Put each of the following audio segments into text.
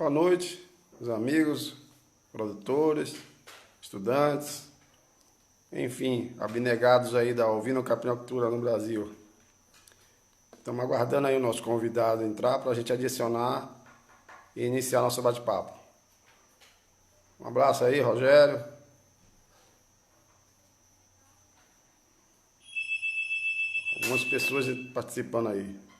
Boa noite, meus amigos, produtores, estudantes, enfim, abnegados aí da ovinocaprinocultura no Brasil. Estamos aguardando aí o nosso convidado entrar para a gente adicionar e iniciar nosso bate-papo. Um abraço aí, Rogério. Algumas pessoas participando aí.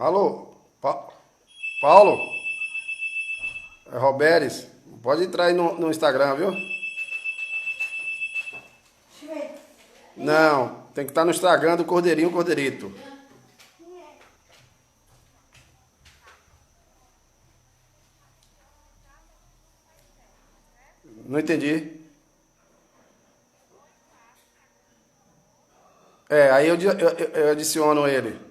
Alô, Paulo? É Roberes? Pode entrar aí no Instagram, viu? Não, tem que estar no Instagram do Cordeirinho Cordeirito. Não entendi. Aí eu adiciono ele.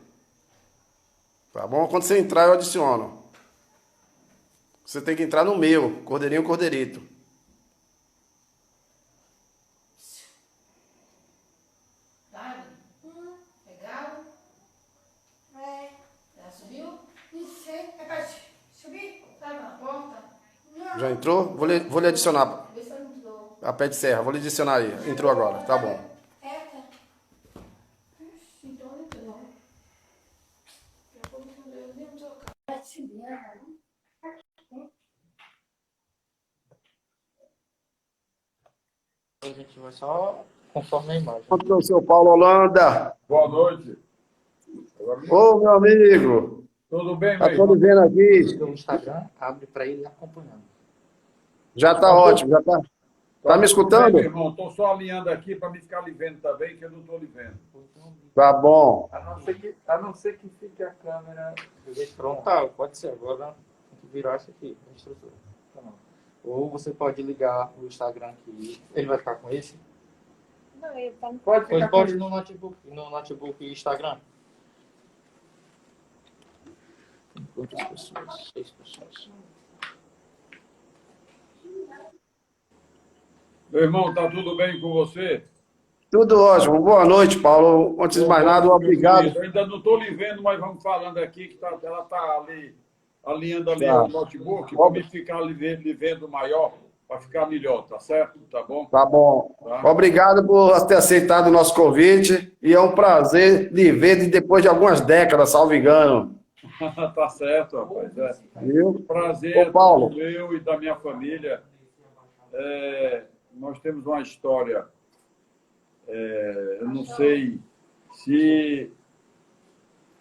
Tá bom? Quando você entrar, eu adiciono. Você tem que entrar no meu, Cordeirinho Cordeirito. Legal? É. Já subiu? Não sei. É pra subir? Tá na porta? Não. Já entrou? Vou lhe adicionar. Vê se eu não dou. A pé de serra, vou lhe adicionar aí. Entrou agora, tá bom. É, tá. Então não entrou. Eu vou nem tocar. Vai subir, A gente vai só conforme a imagem. Quanto o seu Paulo Holanda? Boa noite. Ô, meu amigo. Tudo bem, Tá meu todo irmão? vendo aqui? No Instagram, abre para ele acompanhando. Já tá ótimo, já tá. Tá me Tudo escutando? bem, meu irmão? Estou só alinhando aqui para me ficar lhe vendo também, que eu não estou lhe vendo. Tá bom. A não ser que fique a câmera frontal, pode ser. Agora tem que virar isso aqui, a estrutura. Tá bom. Ou você pode ligar o Instagram aqui. Ele vai ficar com esse? Não, ele tá no... Pode Pois ficar pode com no notebook e Instagram. Quantas pessoas? 6 pessoas. Meu irmão, tá tudo bem com você? Tudo ótimo. Boa noite, Paulo. Antes de mais nada, Meu obrigado. querido, ainda não estou lhe vendo, mas vamos falando aqui que ela está ali, alinhando ali Tá. o notebook, para me ficar lhe vendo maior, para ficar melhor, tá certo? Tá bom? Tá bom. Tá. Obrigado por ter aceitado o nosso convite. E é um prazer lhe ver depois de algumas décadas, salvo engano. Tá certo, rapaz. É. Viu? Prazer Ô, Paulo. meu e da minha família. Nós temos uma história. Eu não sei se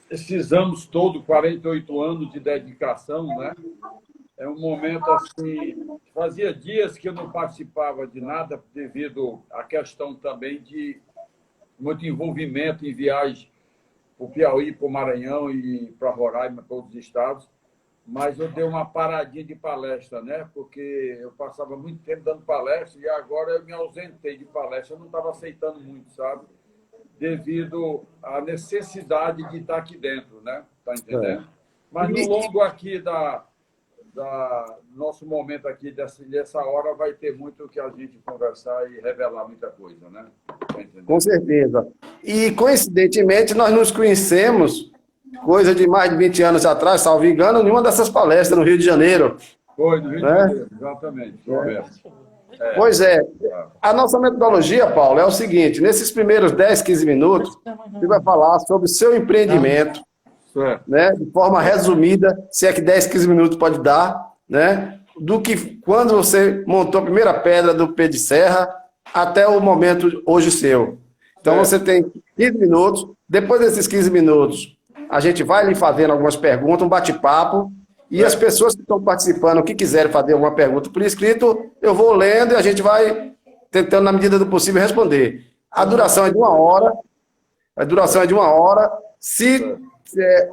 esses anos todos, 48 anos de dedicação, né? É um momento assim. Fazia dias que eu não participava de nada devido à questão também de muito envolvimento em viagem para o Piauí, para o Maranhão e para Roraima, para outros estados. Mas eu dei uma paradinha de palestra, né? Porque eu passava muito tempo dando palestra e agora eu me ausentei de palestra. Eu não estava aceitando muito, sabe? Devido à necessidade de estar aqui dentro, né? Tá entendendo? Mas no longo aqui nosso momento aqui, dessa hora, vai ter muito o que a gente conversar e revelar muita coisa, né? Tá entendendo? Com certeza. E, coincidentemente, nós nos conhecemos, coisa de mais de 20 anos atrás, salvo engano, em uma dessas palestras no Rio de Janeiro. Foi, do Rio de Né? Janeiro, exatamente. Correto. Pois é. A nossa metodologia, Paulo, é o seguinte: nesses primeiros 10, 15 minutos, você vai falar sobre o seu empreendimento, Certo. né, de forma resumida, se é que 10, 15 minutos pode dar, né, do que quando você montou a primeira pedra do pé de serra até o momento hoje seu. Então você tem 15 minutos, depois desses 15 minutos, a gente vai lhe fazendo algumas perguntas, um bate-papo, e as pessoas que estão participando, que quiserem fazer alguma pergunta por escrito, eu vou lendo e a gente vai tentando, na medida do possível, responder. A duração é de 1 hora. Se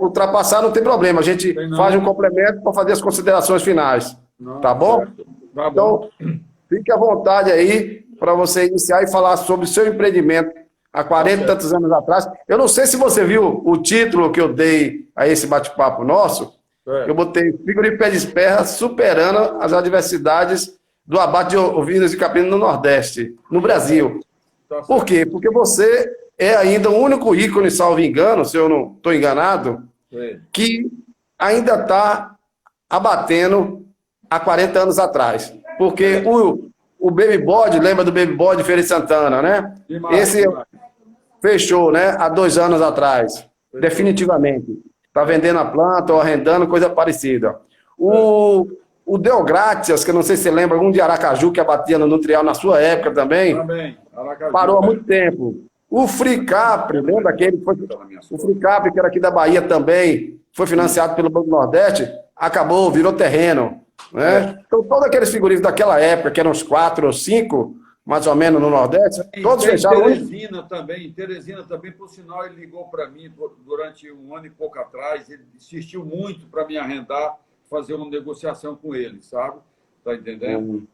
ultrapassar, não tem problema. A gente faz um complemento para fazer as considerações finais. Tá bom? Tá bom. Então, fique à vontade aí para você iniciar e falar sobre o seu empreendimento há 40 e tantos anos atrás. Eu não sei se você viu o título que eu dei a esse bate-papo nosso. Eu botei Figura de Pé de Serra superando as adversidades do abate de ovinos e caprinos no Nordeste, no Brasil. Tá Por certo. quê? Porque você é ainda o único ícone, salvo engano, se eu não estou enganado, Sim. que ainda está abatendo há 40 anos atrás. Porque o Baby Bode, lembra do Baby Bode Feira de Santana, né? Demais, Esse demais. fechou, né? Há 2 anos atrás, definitivamente. Está vendendo a planta ou arrendando, coisa parecida. O Deográcias, que eu não sei se você lembra, um de Aracaju que abatia no Nutrial na sua época também, Também, Aracaju. parou há muito tempo. O Fricapre, lembra aquele que foi, o Fricapre, que era aqui da Bahia também, foi financiado pelo Banco do Nordeste, acabou, virou terreno. Né? Então, todos aqueles figurinos daquela época, que eram uns 4 ou 5, mais ou menos, no Nordeste, todos Tem fecharam. Teresina também, por sinal, ele ligou para mim durante um ano e pouco atrás, ele insistiu muito para me arrendar, fazer uma negociação com ele, sabe? Tá entendendo?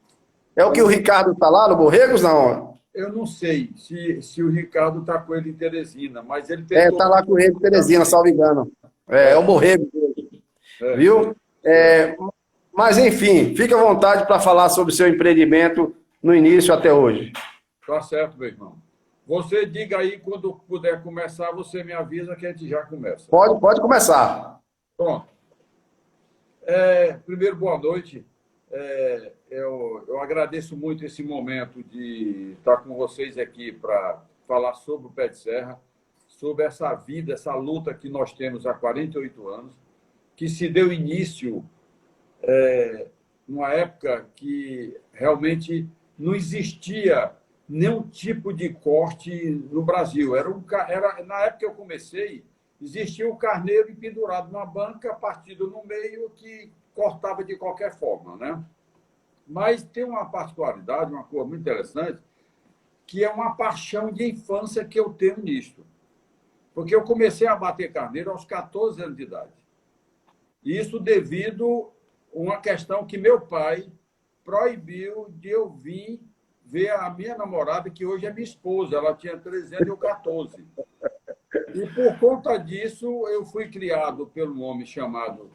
É o que o Ricardo está lá no Borregos, não? Eu não sei se o Ricardo está com ele em Teresina, mas ele tentou... Está lá com ele, Teresina, salvo engano. É o Borregos, viu? Mas, enfim, fique à vontade para falar sobre o seu empreendimento no início até hoje. Tá certo, meu irmão. Você diga aí, quando puder começar, você me avisa que a gente já começa. Pode começar. Pronto. Primeiro, boa noite. Eu agradeço muito esse momento de estar com vocês aqui para falar sobre o Pé de Serra, sobre essa vida, essa luta que nós temos há 48 anos, que se deu início numa época que realmente não existia nenhum tipo de corte no Brasil. Na época que eu comecei, existia o carneiro pendurado numa banca, partido no meio, que cortava de qualquer forma, né? Mas tem uma particularidade, uma coisa muito interessante, que é uma paixão de infância que eu tenho nisto. Porque eu comecei a bater carneiro aos 14 anos de idade. Isso devido a uma questão que meu pai proibiu de eu vir ver a minha namorada, que hoje é minha esposa. Ela tinha 13 anos e eu 14. E por conta disso, eu fui criado por um homem chamado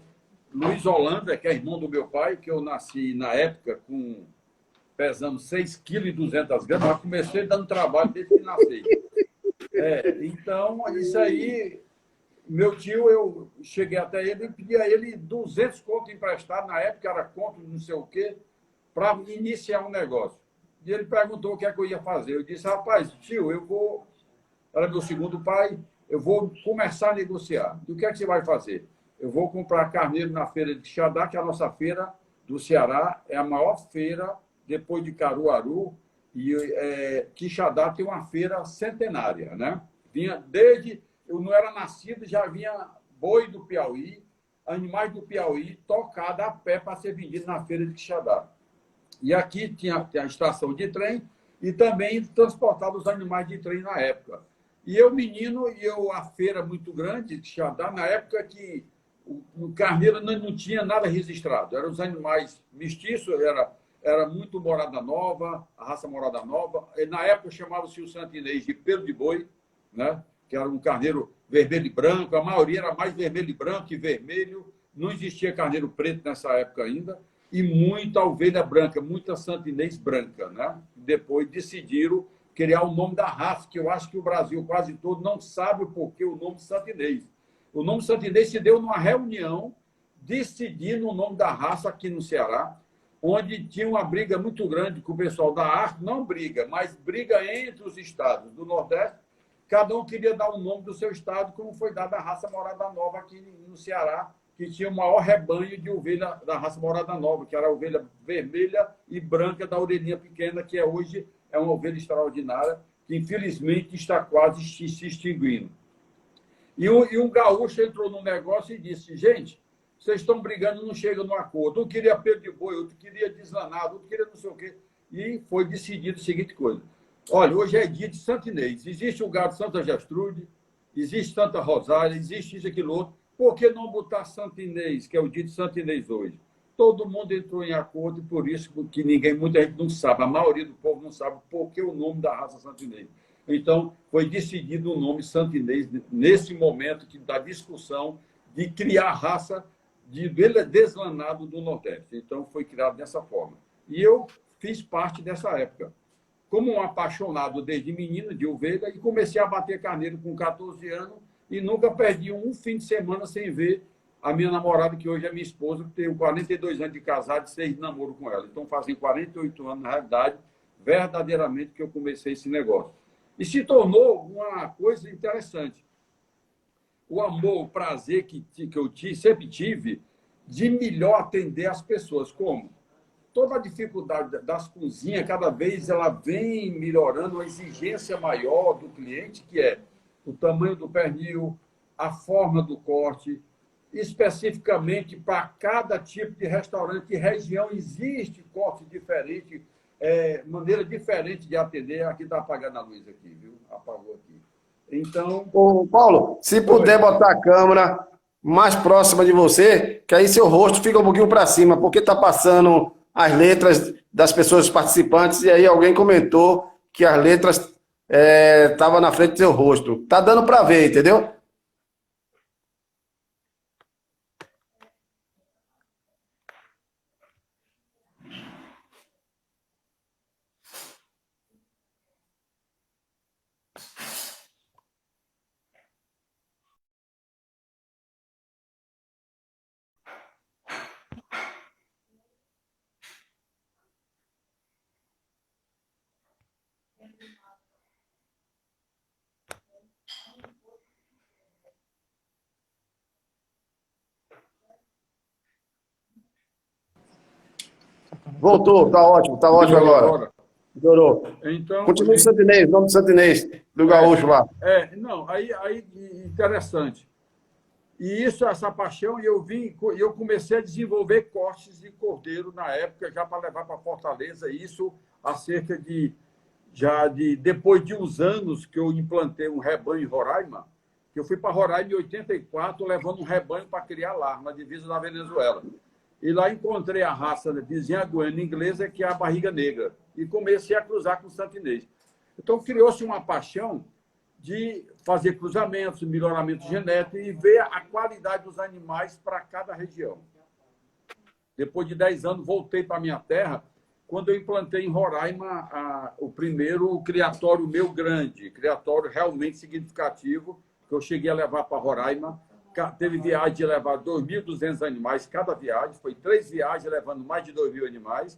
Luiz Holanda, que é irmão do meu pai, que eu nasci na época pesando 6,2 kg, mas comecei dando trabalho desde que nasci. Então, isso aí, meu tio, eu cheguei até ele e pedi a ele 200 conto emprestado, na época era conto não sei o quê, para iniciar um negócio. E ele perguntou o que é que eu ia fazer. Eu disse, rapaz, tio, era meu segundo pai, eu vou começar a negociar. E o que é que você vai fazer? Eu vou comprar carneiro na feira de Quixadá, que é a nossa feira do Ceará, é a maior feira depois de Caruaru, e Quixadá tem uma feira centenária, né? Eu não era nascido, já vinha boi do Piauí, animais do Piauí, tocado a pé para ser vendido na feira de Quixadá. E aqui tem a estação de trem e também transportava os animais de trem na época. E eu, menino, a feira muito grande de Quixadá, na época que o carneiro não tinha nada registrado. Eram os animais mestiços, era muito morada nova, a raça morada nova. E, na época chamava-se o santinês de pelo de boi, né? Que era um carneiro vermelho e branco. A maioria era mais vermelho e branco que vermelho. Não existia carneiro preto nessa época ainda. E muita ovelha branca, muita santinês branca, né? Depois decidiram criar o nome da raça, que eu acho que o Brasil quase todo não sabe o porquê o nome santinês. O nome santinês se deu numa reunião decidindo o nome da raça aqui no Ceará, onde tinha uma briga muito grande com o pessoal da arte, não briga, mas briga entre os estados do Nordeste. Cada um queria dar o nome do seu estado, como foi dada a raça Morada Nova aqui no Ceará, que tinha o maior rebanho de ovelha da raça Morada Nova, que era a ovelha vermelha e branca da orelhinha pequena, que hoje é uma ovelha extraordinária, que infelizmente está quase se extinguindo. E um gaúcho entrou no negócio e disse, gente, vocês estão brigando, não chegam num acordo. Um queria pelo de boi, outro queria deslanado, outro queria não sei o quê. E foi decidido a seguinte coisa. Olha, hoje é dia de Santinês. Existe o gado Santa Gertrude, existe Santa Rosália, existe isso, aquilo outro. Por que não botar Santinês, que é o dia de Santinês hoje? Todo mundo entrou em acordo, e por isso que muita gente não sabe, a maioria do povo não sabe por que o nome da raça Santinês. Então, foi decidido o nome Santinês nesse momento da discussão de criar a raça de deslanado do Nordeste. Então, foi criado dessa forma. E eu fiz parte dessa época. como um apaixonado desde menino de ovelha, e comecei a bater carneiro com 14 anos e nunca perdi um fim de semana sem ver a minha namorada, que hoje é minha esposa, que tenho 42 anos de casado e 6 de namoro com ela. Então, fazem 48 anos, na realidade, verdadeiramente, que eu comecei esse negócio. E se tornou uma coisa interessante. O amor, o prazer que eu sempre tive de melhor atender as pessoas. Como? Toda a dificuldade das cozinhas, cada vez ela vem melhorando, a exigência maior do cliente, que é o tamanho do pernil, a forma do corte, especificamente para cada tipo de restaurante e região existe corte diferente, maneira diferente de atender. Aqui está apagando a luz aqui, viu? Apagou aqui. Então... Ô, Paulo, se puder botar a câmera mais próxima de você, que aí seu rosto fica um pouquinho para cima, porque está passando as letras das pessoas participantes, e aí alguém comentou que as letras estavam na frente do seu rosto. Tá dando para ver, entendeu? Voltou, tá ótimo agora. Melhorou. Então, Continua o Santinês, nome do Santinês, do gaúcho lá. Não, aí interessante. E isso, essa paixão, eu comecei a desenvolver cortes de cordeiro na época, já para levar para Fortaleza, isso há cerca depois de uns anos que eu implantei um rebanho em Roraima, que eu fui para Roraima em 84, levando um rebanho para criar lá, na divisa da Venezuela. E lá encontrei a raça vizinha goiana inglesa, que é a barriga negra, e comecei a cruzar com o santinês. Então, criou-se uma paixão de fazer cruzamentos, melhoramento genético e ver a qualidade dos animais para cada região. Depois de 10 anos, voltei para a minha terra, quando eu implantei em Roraima o primeiro criatório meu grande, criatório realmente significativo, que eu cheguei a levar para Roraima. Teve viagem de levar 2.200 animais cada viagem, foi 3 viagens levando mais de 2.000 animais.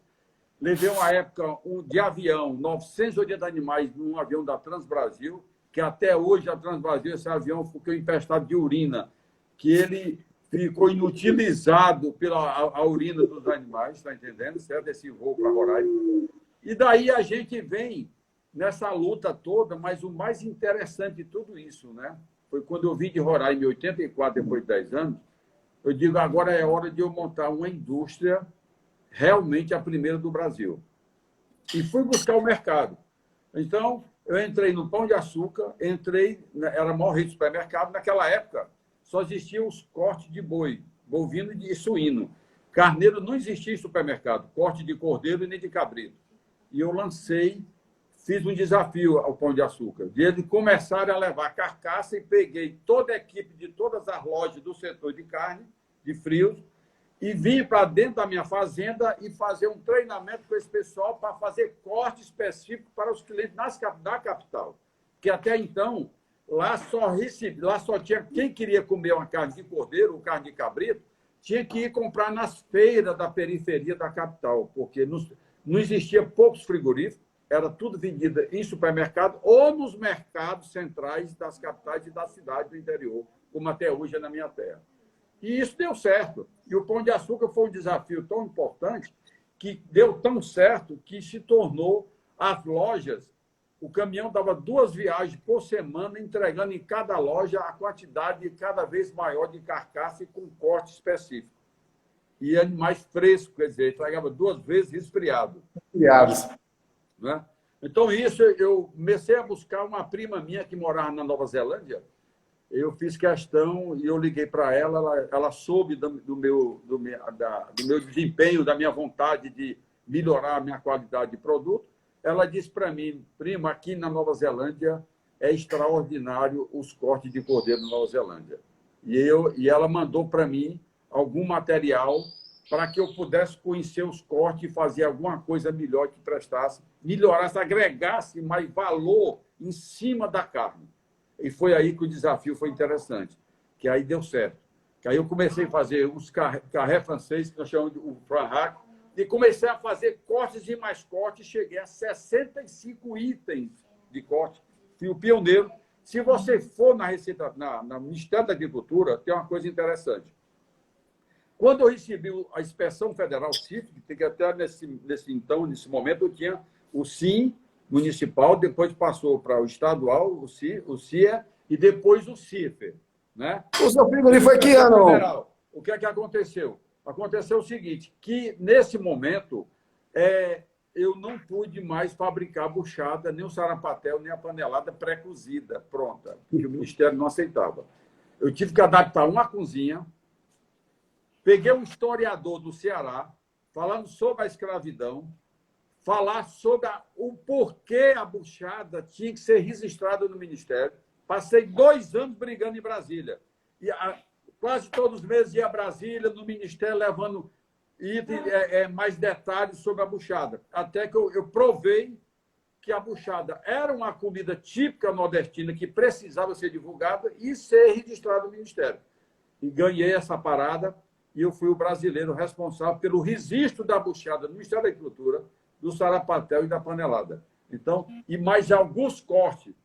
Levei uma época de avião, 980 animais num avião da Transbrasil, que até hoje a Transbrasil, esse avião ficou emprestado de urina, que ele ficou inutilizado pela urina dos animais, está entendendo? Certo? Esse voo para Roraima. E daí a gente vem nessa luta toda, mas o mais interessante de tudo isso, né? Foi quando eu vim de Roraima em 84, depois de 10 anos, eu digo, agora é hora de eu montar uma indústria realmente a primeira do Brasil. E fui buscar o mercado. Então, eu entrei no Pão de Açúcar, era a maior rede de supermercado. Naquela época, só existiam os cortes de boi, bovino e suíno. Carneiro não existia em supermercado, corte de cordeiro e nem de cabrito. E eu fiz um desafio ao Pão de Açúcar, de eles começarem a levar carcaça, e peguei toda a equipe de todas as lojas do setor de carne, de frios, e vim para dentro da minha fazenda e fazer um treinamento com esse pessoal para fazer corte específico para os clientes da capital. Que até então, lá só tinha quem queria comer uma carne de cordeiro ou carne de cabrito, tinha que ir comprar nas feiras da periferia da capital, porque não existia poucos frigoríficos, era tudo vendido em supermercado ou nos mercados centrais das capitais e das cidades do interior, como até hoje é na minha terra. E isso deu certo. E o Pão de Açúcar foi um desafio tão importante que deu tão certo que se tornou as lojas. O caminhão dava 2 viagens por semana, entregando em cada loja a quantidade cada vez maior de carcaça e com corte específico. E animais frescos, quer dizer, entregava 2 vezes resfriado. Criados. Né? Então, isso eu comecei a buscar uma prima minha que morava na Nova Zelândia. Eu fiz questão e eu liguei para ela soube do meu desempenho, da minha vontade de melhorar a minha qualidade de produto. Ela disse para mim, prima, aqui na Nova Zelândia é extraordinário os cortes de cordeiro na Nova Zelândia. E ela mandou para mim algum material para que eu pudesse conhecer os cortes e fazer alguma coisa melhor que prestasse, melhorasse, agregasse mais valor em cima da carne. E foi aí que o desafio foi interessante, que aí deu certo. Que aí eu comecei a fazer os carré francês, que nós chamamos de franc, e comecei a fazer cortes e mais cortes, cheguei a 65 itens de corte. Fui o pioneiro. Se você for na Receita, no Ministério da Agricultura, tem uma coisa interessante. Quando eu recebi a Inspeção Federal CIF, que até nesse momento eu tinha o SIM municipal, depois passou para o estadual, o CIA, e depois o CIF. Né? O seu filho ali foi que ano? Federal. O que é que aconteceu? Aconteceu o seguinte, que nesse momento eu não pude mais fabricar a buchada, nem o sarapatel, nem a panelada pré-cozida, pronta, que o Ministério não aceitava. Eu tive que adaptar uma cozinha, peguei um historiador do Ceará, falando sobre a escravidão, falar sobre o porquê a buchada tinha que ser registrada no Ministério. Passei 2 anos brigando em Brasília. E quase todos os meses ia a Brasília, no Ministério, levando mais detalhes sobre a buchada. Até que eu provei que a buchada era uma comida típica nordestina que precisava ser divulgada e ser registrada no Ministério. E ganhei essa parada e eu fui o brasileiro responsável pelo registro da buchada no Ministério da Agricultura, do sarapatel e da panelada. Então, e mais alguns cortes.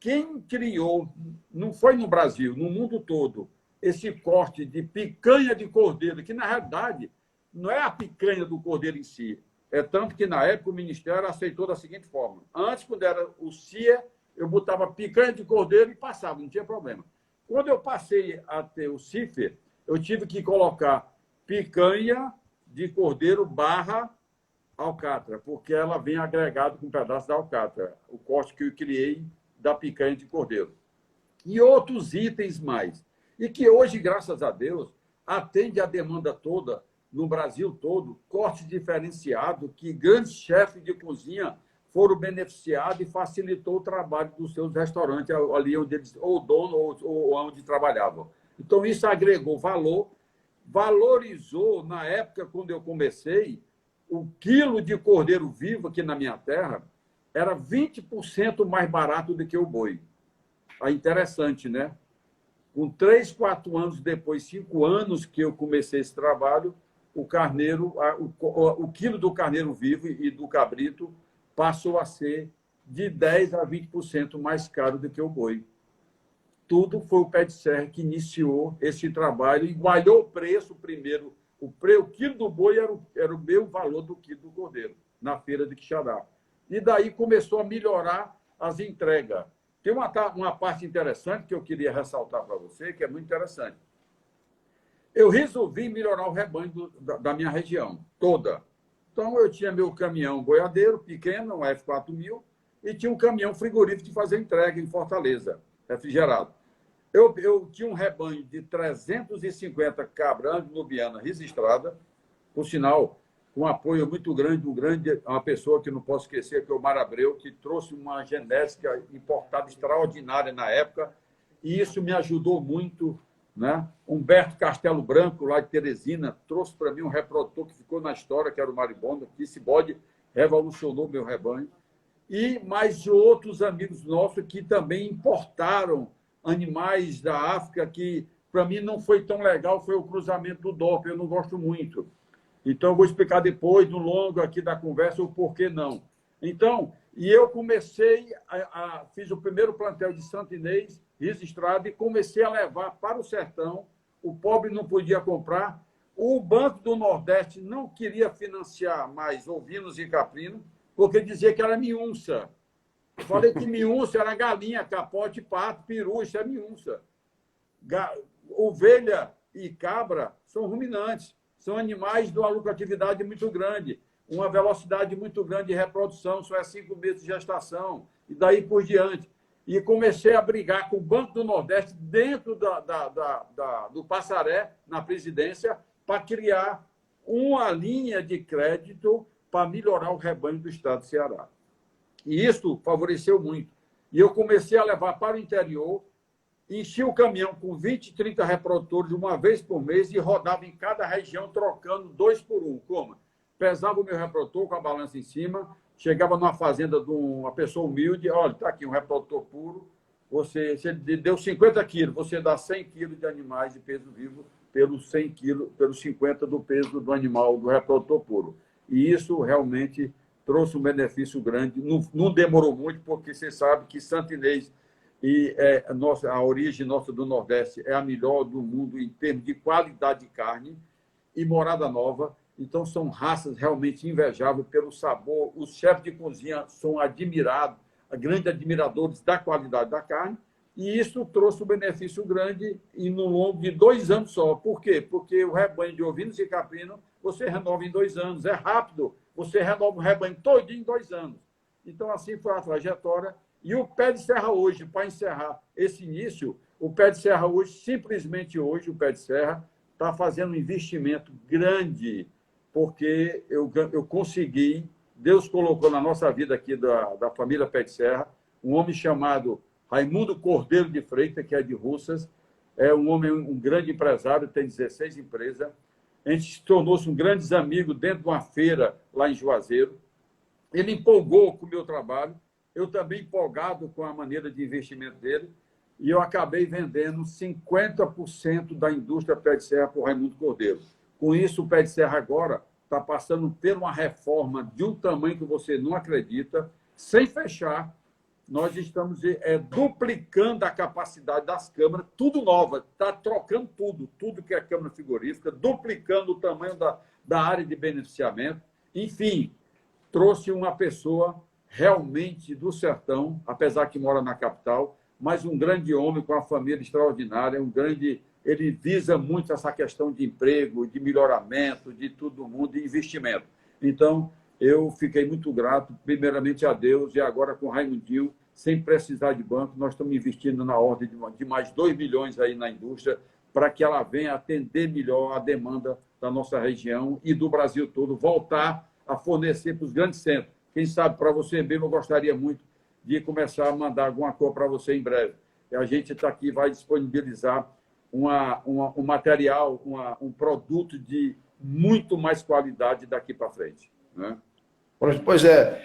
Quem criou, não foi no Brasil, no mundo todo, esse corte de picanha de cordeiro, que, na realidade, não é a picanha do cordeiro em si. É tanto que, na época, o Ministério aceitou da seguinte forma. Antes, quando era o CIA, eu botava picanha de cordeiro e passava, não tinha problema. Quando eu passei a ter o CIF, eu tive que colocar picanha de cordeiro / alcatra, porque ela vem agregado com um pedaço da alcatra, o corte que eu criei da picanha de cordeiro. E outros itens mais. E que hoje, graças a Deus, atende a demanda toda, no Brasil todo, corte diferenciado, que grandes chefes de cozinha foram beneficiados e facilitou o trabalho dos seus restaurantes, ali onde eles, ou dono, ou onde trabalhavam. Então, isso agregou valor, valorizou, na época, quando eu comecei, o quilo de cordeiro vivo aqui na minha terra era 20% mais barato do que o boi. É interessante, né? Com 3, 4 anos depois, 5 anos que eu comecei esse trabalho, o quilo do carneiro vivo e do cabrito passou a ser de 10% a 20% mais caro do que o boi. Tudo foi o Pé de Serra que iniciou esse trabalho, igualou o preço primeiro. O quilo do boi era o mesmo valor do quilo do cordeiro, na feira de Quixadá. E daí começou a melhorar as entregas. Tem uma parte interessante que eu queria ressaltar para você, que é muito interessante. Eu resolvi melhorar o rebanho da minha região, toda. Então, eu tinha meu caminhão boiadeiro, pequeno, um F4000, e tinha um caminhão frigorífico de fazer entrega em Fortaleza, refrigerado. Eu tinha um rebanho de 350 cabras nubiana registrada, por sinal, com um apoio muito grande, uma pessoa que não posso esquecer, que é o Mar Abreu, que trouxe uma genética importada extraordinária na época, e isso me ajudou muito, né? Humberto Castelo Branco, lá de Teresina, trouxe para mim um reprodutor que ficou na história, que era o Maribondo, que esse bode revolucionou meu rebanho, e mais outros amigos nossos que também importaram animais da África, que para mim não foi tão legal, foi o cruzamento do DOP, eu não gosto muito. Então, eu vou explicar depois, no longo aqui da conversa, o porquê não. Então, e eu comecei, fiz o primeiro plantel de Santo Inês, registrado, e comecei a levar para o sertão. O pobre não podia comprar. O Banco do Nordeste não queria financiar mais ovinos e caprinos, porque dizia que era miúnça. Eu falei que miúnça era galinha, capote, pato, peru, isso é miúnça. Ovelha e cabra são ruminantes, são animais de uma lucratividade muito grande, uma velocidade muito grande de reprodução, só é 5 meses de gestação, e daí por diante. E comecei a brigar com o Banco do Nordeste dentro do Passaré, na presidência, para criar uma linha de crédito para melhorar o rebanho do estado do Ceará. E isso favoreceu muito. E eu comecei a levar para o interior enchia o caminhão com 20, 30 reprodutores uma vez por mês e rodava em cada região trocando 2 por 1. Como? Pesava o meu reprodutor com a balança em cima, chegava numa fazenda de uma pessoa humilde, olha, está aqui um reprodutor puro, se ele deu 50 quilos, você dá 100 quilos de animais de peso vivo pelos 100 quilos, pelos 50 do peso do animal, do reprodutor puro. E isso realmente trouxe um benefício grande. Não demorou muito, porque você sabe que Santa Inês e a origem nossa do Nordeste é a melhor do mundo em termos de qualidade de carne, e Morada Nova. Então, são raças realmente invejáveis pelo sabor. Os chefes de cozinha são admirados, grandes admiradores da qualidade da carne, e isso trouxe um benefício grande e no longo de 2 anos só. Por quê? Porque o rebanho de ovinos e caprino você renova em 2 anos. É rápido, você renova o rebanho todo em 2 anos. Então, assim foi a trajetória. E o pé de serra hoje, para encerrar esse início, o pé de serra hoje, simplesmente hoje, o pé de serra está fazendo um investimento grande, porque eu consegui, Deus colocou na nossa vida aqui da família Pé de Serra, um homem chamado Raimundo Cordeiro de Freitas, que é de Russas, é um homem, um grande empresário, tem 16 empresas. A gente tornou-se um grandes amigos dentro de uma feira lá em Juazeiro. Ele empolgou com o meu trabalho, eu também empolgado com a maneira de investimento dele, e eu acabei vendendo 50% da indústria Pé de Serra para o Raimundo Cordeiro. Com isso, o Pé de Serra agora está passando por uma reforma de um tamanho que você não acredita, sem fechar. Nós estamos duplicando a capacidade das câmaras, tudo nova, está trocando tudo que é câmara frigorífica, duplicando o tamanho da área de beneficiamento. Enfim, trouxe uma pessoa realmente do sertão, apesar que mora na capital, mas um grande homem com uma família extraordinária, ele visa muito essa questão de emprego, de melhoramento, de todo mundo, de investimento. Então, eu fiquei muito grato, primeiramente a Deus, e agora com o Raimundinho, sem precisar de banco, nós estamos investindo na ordem de mais 2 milhões aí na indústria, para que ela venha atender melhor a demanda da nossa região e do Brasil todo, voltar a fornecer para os grandes centros. Quem sabe, para você mesmo, eu gostaria muito de começar a mandar alguma coisa para você em breve. E a gente está aqui, vai disponibilizar um material, um produto de muito mais qualidade daqui para frente. Né? Pois é.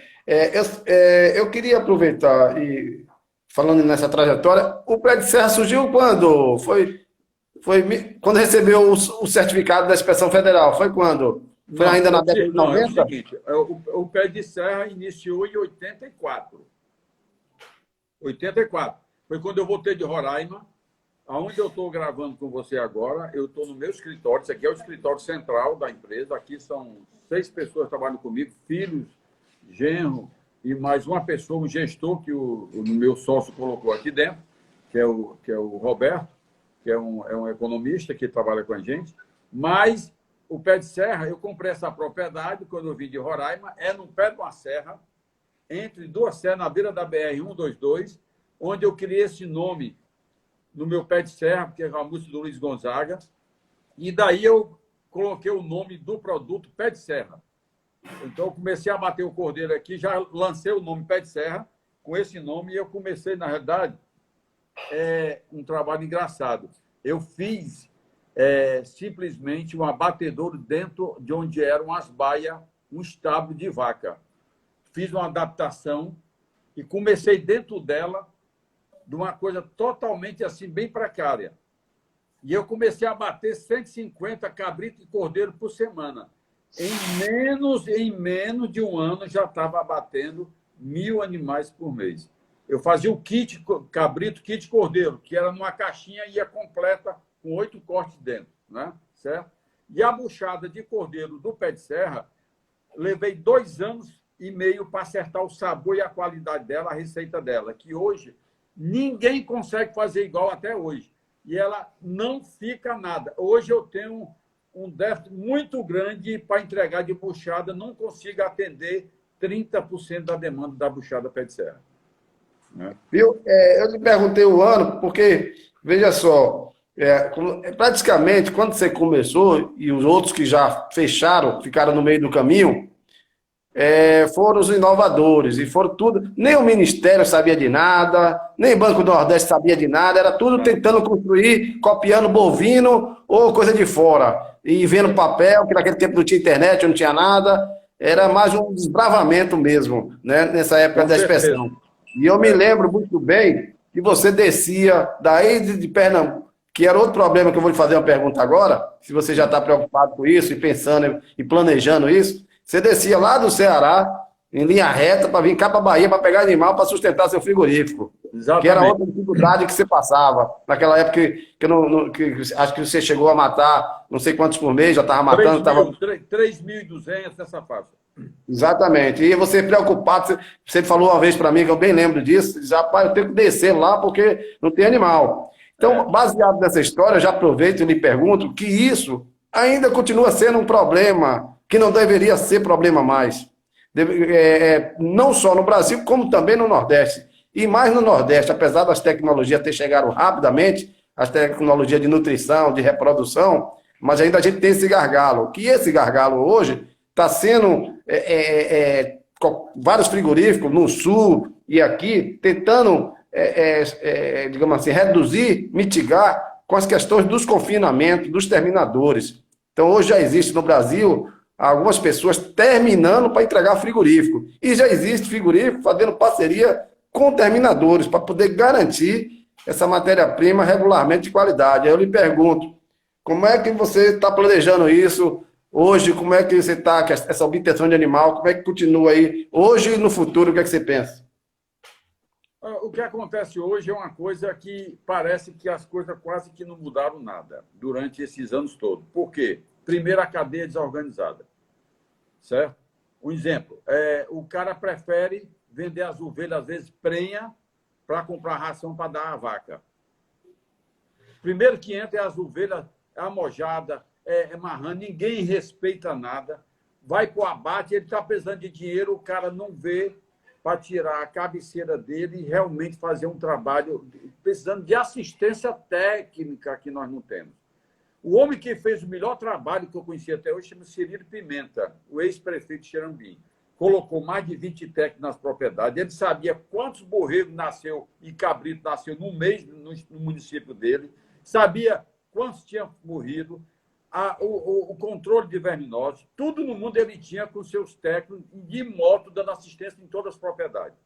Eu queria aproveitar e, falando nessa trajetória, o Pé de Serra surgiu quando? Foi quando recebeu o certificado da Inspeção Federal? Foi quando? Foi ainda na década de 90? É o seguinte, o Pé de Serra iniciou em 84. 84. Foi quando eu voltei de Roraima, aonde eu estou gravando com você agora. Eu estou no meu escritório. Isso aqui é o escritório central da empresa. Aqui são 6 pessoas que trabalham comigo, filhos, genro e mais uma pessoa, um gestor que o meu sócio colocou aqui dentro, que é o Roberto, que é um economista que trabalha com a gente. Mas o Pé de Serra, eu comprei essa propriedade quando eu vim de Roraima, no pé de uma serra, entre 2 serras, na beira da BR-122, onde eu criei esse nome no meu Pé de Serra, porque é uma música do Luiz Gonzaga, e daí eu coloquei o nome do produto Pé de Serra. Então, eu comecei a bater o cordeiro aqui, já lancei o nome Pé de Serra, com esse nome, e eu comecei, na realidade, um trabalho engraçado. Eu fiz simplesmente um abatedouro dentro de onde eram as baias, um estábulo de vaca. Fiz uma adaptação e comecei dentro dela de uma coisa totalmente assim, bem precária. E eu comecei a bater 150 cabritos e cordeiro por semana. Em menos de um ano, já estava abatendo 1.000 animais por mês. Eu fazia o kit cabrito, kit cordeiro, que era numa caixinha e ia completa com 8 cortes dentro, né? Certo? E a buchada de cordeiro do Pé de Serra, levei 2 anos e meio para acertar o sabor e a qualidade dela, a receita dela, que hoje ninguém consegue fazer igual até hoje. E ela não fica nada. Hoje eu tenho um déficit muito grande para entregar de buchada, não consigo atender 30% da demanda da buchada Pé de Serra. Né? Eu te perguntei o ano, porque, veja só, praticamente, quando você começou, e os outros que já fecharam, ficaram no meio do caminho, foram os inovadores, e foram tudo. Nem o Ministério sabia de nada, nem o Banco do Nordeste sabia de nada, era tudo tentando construir, copiando bovino ou coisa de fora. E vendo papel, que naquele tempo não tinha internet, não tinha nada, era mais um desbravamento mesmo, né, nessa época Com da certeza. expressão. E eu me lembro muito bem que você descia daí de Pernambuco, que era outro problema que eu vou lhe fazer uma pergunta agora, se você já está preocupado com isso e pensando e planejando isso. Você descia lá do Ceará, em linha reta, para vir cá para a Bahia, para pegar animal para sustentar seu frigorífico. Exatamente. Que era outra dificuldade que você passava. Naquela época que acho que você chegou a matar não sei quantos por mês, já estava matando. 3.200 nessa faixa. Exatamente. E você preocupado, você falou uma vez para mim, que eu bem lembro disso, diz, rapaz, eu tenho que descer lá porque não tem animal. Então, baseado nessa história, eu já aproveito e lhe pergunto que isso ainda continua sendo um problema, que não deveria ser problema mais. Não só no Brasil, como também no Nordeste. E mais no Nordeste, apesar das tecnologias ter chegado rapidamente, as tecnologias de nutrição, de reprodução, mas ainda a gente tem esse gargalo. Que esse gargalo hoje está sendo vários frigoríficos no Sul e aqui tentando, digamos assim, reduzir, mitigar com as questões dos confinamentos, dos terminadores. Então, hoje já existe no Brasil algumas pessoas terminando para entregar frigorífico. E já existe frigorífico fazendo parceria com terminadores para poder garantir essa matéria-prima regularmente de qualidade. Aí eu lhe pergunto, como é que você está planejando isso hoje? Como é que você está, essa obtenção de animal, como é que continua aí? Hoje e no futuro, o que é que você pensa? O que acontece hoje é uma coisa que parece que as coisas quase que não mudaram nada durante esses anos todos. Por quê? Primeiro, a cadeia desorganizada. Certo? Um exemplo, o cara prefere vender as ovelhas, às vezes prenha, para comprar ração para dar à vaca. Primeiro que entra é as ovelhas, é amojada, é marrana, ninguém respeita nada. Vai para o abate, ele está precisando de dinheiro, o cara não vê para tirar a cabeceira dele e realmente fazer um trabalho, precisando de assistência técnica que nós não temos. O homem que fez o melhor trabalho que eu conheci até hoje chama Cirilo Pimenta, o ex-prefeito de Xerambi. Colocou mais de 20 técnicos nas propriedades. Ele sabia quantos borregos nasceu e cabrito nasceu no mês no município dele. Sabia quantos tinham morrido. O controle de verminose. Tudo no mundo ele tinha com seus técnicos de moto dando assistência em todas as propriedades.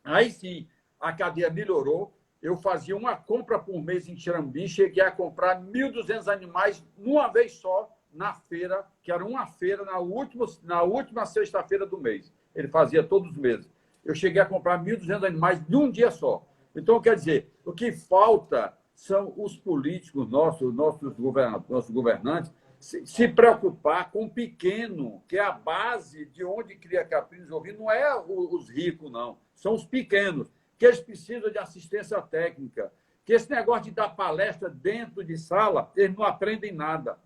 Aí sim, a cadeia melhorou. Eu fazia uma compra por mês em Xerambi, cheguei a comprar 1.200 animais numa vez só na feira, que era uma feira na última sexta-feira do mês. Ele fazia todos os meses. Eu cheguei a comprar 1.200 animais de um dia só. Então, quer dizer, o que falta são os políticos nossos governantes, se preocupar com o pequeno, que é a base de onde cria caprinos ouvindo, não é os ricos, não. São os pequenos, que eles precisam de assistência técnica, que esse negócio de dar palestra dentro de sala, eles não aprendem nada.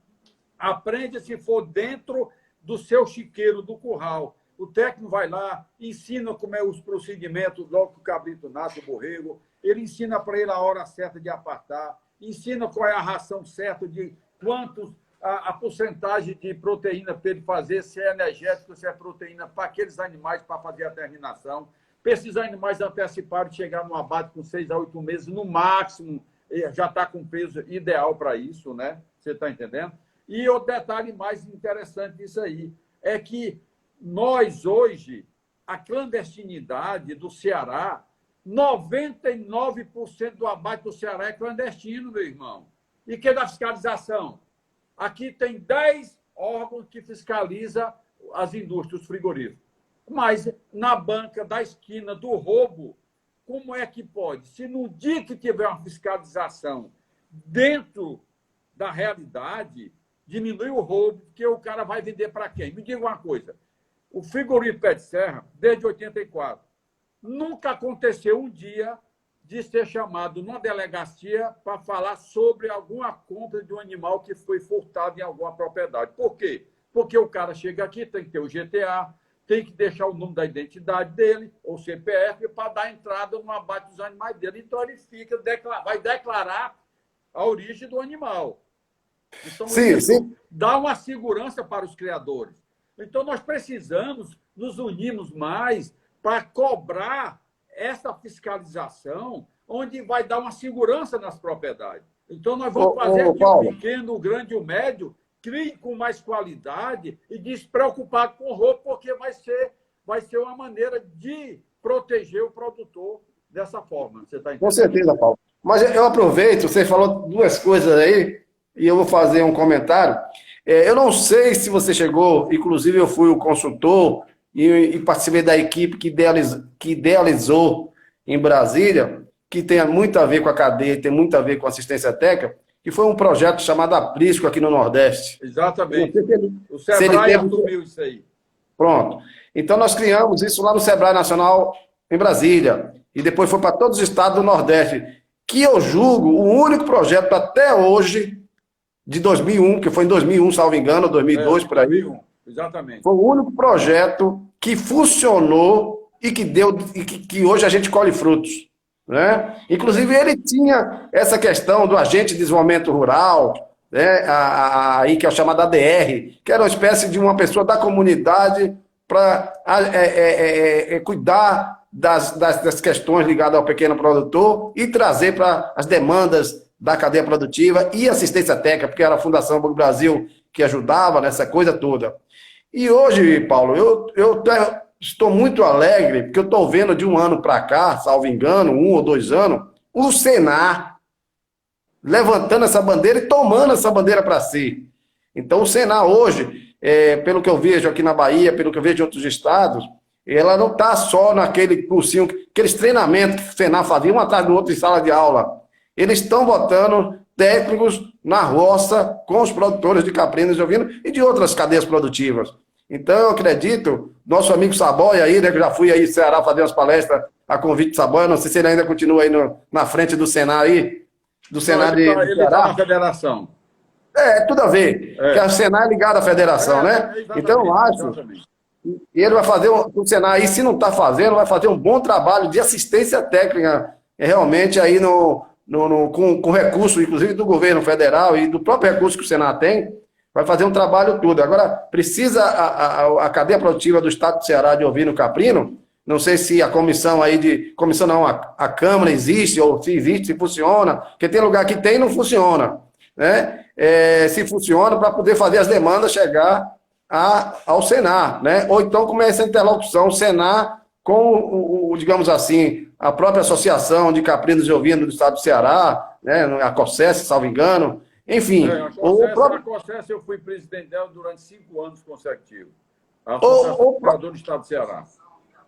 Aprende se for dentro do seu chiqueiro, do curral. O técnico vai lá, ensina como é os procedimentos, logo que o cabrito nasce, o borrego, ele ensina para ele a hora certa de apartar, ensina qual é a ração certa, de quantos, a porcentagem de proteína para ele fazer, se é energético, se é proteína para aqueles animais para fazer a terminação. Para esses animais antecipados chegar no abate com 6 a 8 meses, no máximo, já está com peso ideal para isso, né? Você está entendendo? E o detalhe mais interessante disso aí é que nós, hoje, a clandestinidade do Ceará, 99% do abate do Ceará é clandestino, meu irmão. E que da fiscalização? Aqui tem 10 órgãos que fiscalizam as indústrias, os frigoríficos. Mas na banca da esquina do roubo, como é que pode? Se no dia que tiver uma fiscalização dentro da realidade, diminui o roubo, porque o cara vai vender para quem? Me diga uma coisa, o frigorífico Pé de Serra, desde 84, nunca aconteceu um dia de ser chamado numa delegacia para falar sobre alguma compra de um animal que foi furtado em alguma propriedade. Por quê? Porque o cara chega aqui, tem que ter o GTA, tem que deixar o número da identidade dele, ou CPF, para dar entrada no abate dos animais dele. Então, ele vai declarar a origem do animal. Então, sim. dá uma segurança para os criadores. Então, nós precisamos nos unirmos mais para cobrar essa fiscalização, onde vai dar uma segurança nas propriedades. Então, nós vamos fazer que o pequeno, o grande e o médio criem com mais qualidade e despreocupado com roubo, porque vai ser uma maneira de proteger o produtor dessa forma. Você está entendendo? Com certeza, Paulo. Mas eu aproveito, você falou duas coisas aí, e eu vou fazer um comentário. Eu não sei se você chegou, inclusive eu fui o consultor e participei da equipe que idealizou em Brasília, que tem muito a ver com a cadeia, tem muito a ver com assistência técnica, que foi um projeto chamado Aprisco aqui no Nordeste. Exatamente. O Sebrae assumiu isso aí. Pronto. Então, nós criamos isso lá no Sebrae Nacional, em Brasília, e depois foi para todos os estados do Nordeste, que eu julgo o único projeto até hoje, de 2001, que foi em 2001, salvo engano, 2002, por aí. 2001, exatamente. Foi o único projeto que funcionou e que deu, que hoje a gente colhe frutos. Né? Inclusive, ele tinha essa questão do agente de desenvolvimento rural, né? Aí, que é o chamado ADR, que era uma espécie de uma pessoa da comunidade para cuidar das questões ligadas ao pequeno produtor e trazer para as demandas da cadeia produtiva e assistência técnica, porque era a Fundação Banco do Brasil que ajudava nessa coisa toda. E hoje, Paulo, eu estou muito alegre, porque eu estou vendo de um ano para cá, salvo engano, 1 ou 2 anos, o Senar levantando essa bandeira e tomando essa bandeira para si. Então, o Senar hoje, pelo que eu vejo aqui na Bahia, pelo que eu vejo em outros estados, ela não está só naquele cursinho, aqueles treinamentos que o Senar fazia um atrás do outro em sala de aula. Eles estão botando técnicos na roça com os produtores de caprinos e ovino e de outras cadeias produtivas. Então, eu acredito, nosso amigo Saboia aí, né, que já fui aí em Ceará fazer umas palestras a convite de Saboia, não sei se ele ainda continua aí na frente do Senar aí, do Senar de Ceará. Ele está na federação. Tudo a ver, que a Senar é ligada à federação, né? Então, eu acho, e ele vai fazer, o Senar aí, se não está fazendo, vai fazer um bom trabalho de assistência técnica, realmente aí com recurso, inclusive do governo federal e do próprio recurso que o Senar tem, vai fazer um trabalho todo. Agora, precisa a cadeia produtiva do estado do Ceará de ovino caprino, não sei se a comissão aí comissão não, a Câmara existe, ou se existe, se funciona, porque tem lugar que tem e não funciona, né? Se funciona para poder fazer as demandas chegar ao Senar, né? Ou então como é essa interlocução, o Senar com, digamos assim, a própria Associação de Caprinos e Ovinos do estado do Ceará, né? A COSES, salvo engano, enfim. A COSES eu fui presidente dela durante 5 anos consecutivos. A Associação do estado do Ceará.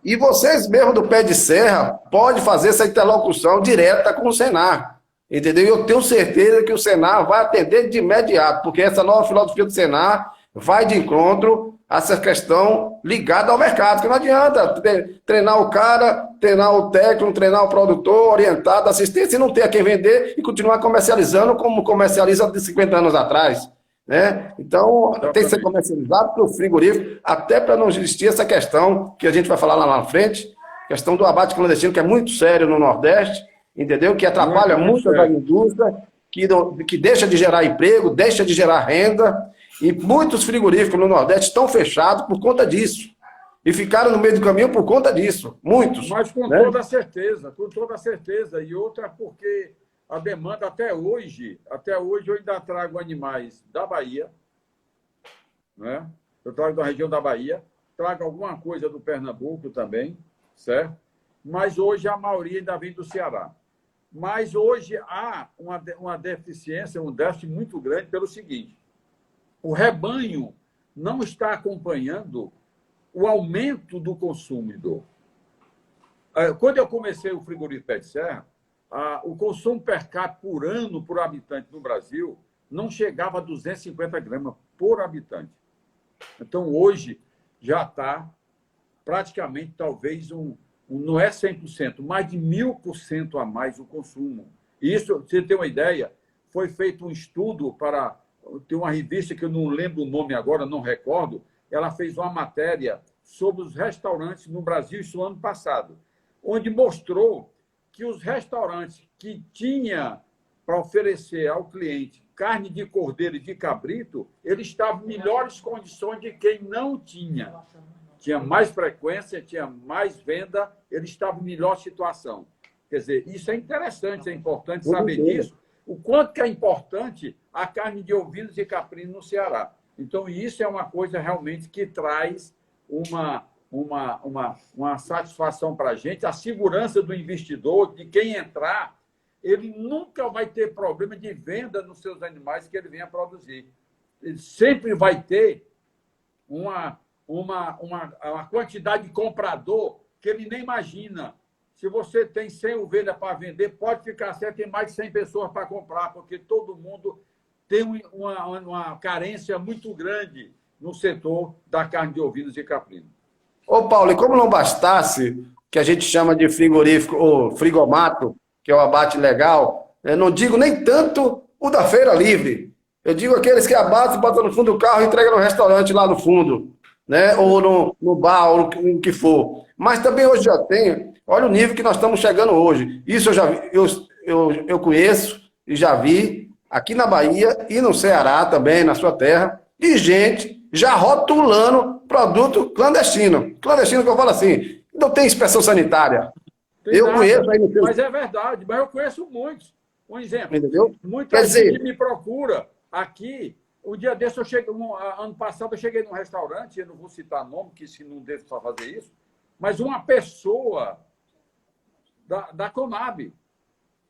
E vocês mesmo do Pé de Serra pode fazer essa interlocução direta com o Senar. Entendeu? E eu tenho certeza que o Senar vai atender de imediato, porque essa nova filosofia do Senar vai de encontro a essa questão ligada ao mercado, que não adianta treinar o cara, treinar o técnico, treinar o produtor, orientado, assistência, e não ter a quem vender e continuar comercializando como comercializa de 50 anos atrás. Né? Então, tem que ser comercializado pelo frigorífico, até para não existir essa questão que a gente vai falar lá na frente, questão do abate clandestino, que é muito sério no Nordeste, entendeu? Que atrapalha muito a indústria, que deixa de gerar emprego, deixa de gerar renda, e muitos frigoríficos no Nordeste estão fechados por conta disso. E ficaram no meio do caminho por conta disso. Muitos. Mas com toda certeza, com toda certeza. E outra porque a demanda até hoje eu ainda trago animais da Bahia, né? Eu trago da região da Bahia, trago alguma coisa do Pernambuco também, certo? Mas hoje a maioria ainda vem do Ceará. Mas hoje há uma deficiência, um déficit muito grande pelo seguinte: o rebanho não está acompanhando o aumento do consumidor. Quando eu comecei o frigorífico Pé de Serra, o consumo per capita por ano, por habitante no Brasil, não chegava a 250 gramas por habitante. Então, hoje, já está praticamente, talvez, não é 100%, mais de 1000% a mais o consumo. Isso, você tem uma ideia, foi feito um estudo para... Tem uma revista que eu não lembro o nome agora, não recordo, ela fez uma matéria sobre os restaurantes no Brasil, isso no ano passado, onde mostrou que os restaurantes que tinham para oferecer ao cliente carne de cordeiro e de cabrito, ele estava em melhores condições de quem não tinha. Tinha mais frequência, tinha mais venda, ele estava em melhor situação. Quer dizer, isso é interessante, é importante saber disso, o quanto que é importante a carne de ovinos e caprinos no Ceará. Então, isso é uma coisa realmente que traz uma satisfação para a gente, a segurança do investidor, de quem entrar, ele nunca vai ter problema de venda nos seus animais que ele venha produzir. Ele sempre vai ter uma quantidade de comprador que ele nem imagina. Se você tem 100 ovelhas para vender, pode ficar certo, tem mais de 100 pessoas para comprar, porque todo mundo tem uma carência muito grande no setor da carne de ovinos e caprinos. Ô, Paulo, e como não bastasse, que a gente chama de frigorífico, ou frigomato, que é o abate legal, eu não digo nem tanto o da feira livre. Eu digo aqueles que abatem, botam no fundo do carro e entregam no restaurante lá no fundo, né? Ou no bar, ou no que for. Mas também hoje já tem, olha o nível que nós estamos chegando hoje. Isso eu já vi, eu conheço e já vi aqui na Bahia e no Ceará também, na sua terra, e gente já rotulando produto clandestino. Clandestino que eu falo assim, não tem inspeção sanitária. Eu conheço aí no seu... Mas é verdade, mas eu conheço muitos. Um exemplo. Entendeu? Muita gente me procura aqui. Um dia desse, ano passado, eu cheguei num restaurante, eu não vou citar nome, que se não devo só fazer isso, mas uma pessoa da Conab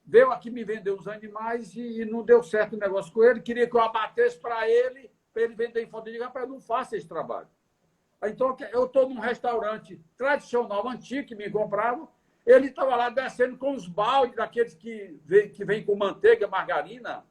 veio aqui me vender os animais e não deu certo o negócio com ele, queria que eu abatesse para ele vender em foto. Eu digo, rapaz, eu não faço esse trabalho. Então, eu estou num restaurante tradicional, antigo, que me compravam, ele estava lá descendo com os baldes daqueles que vem com manteiga, margarina,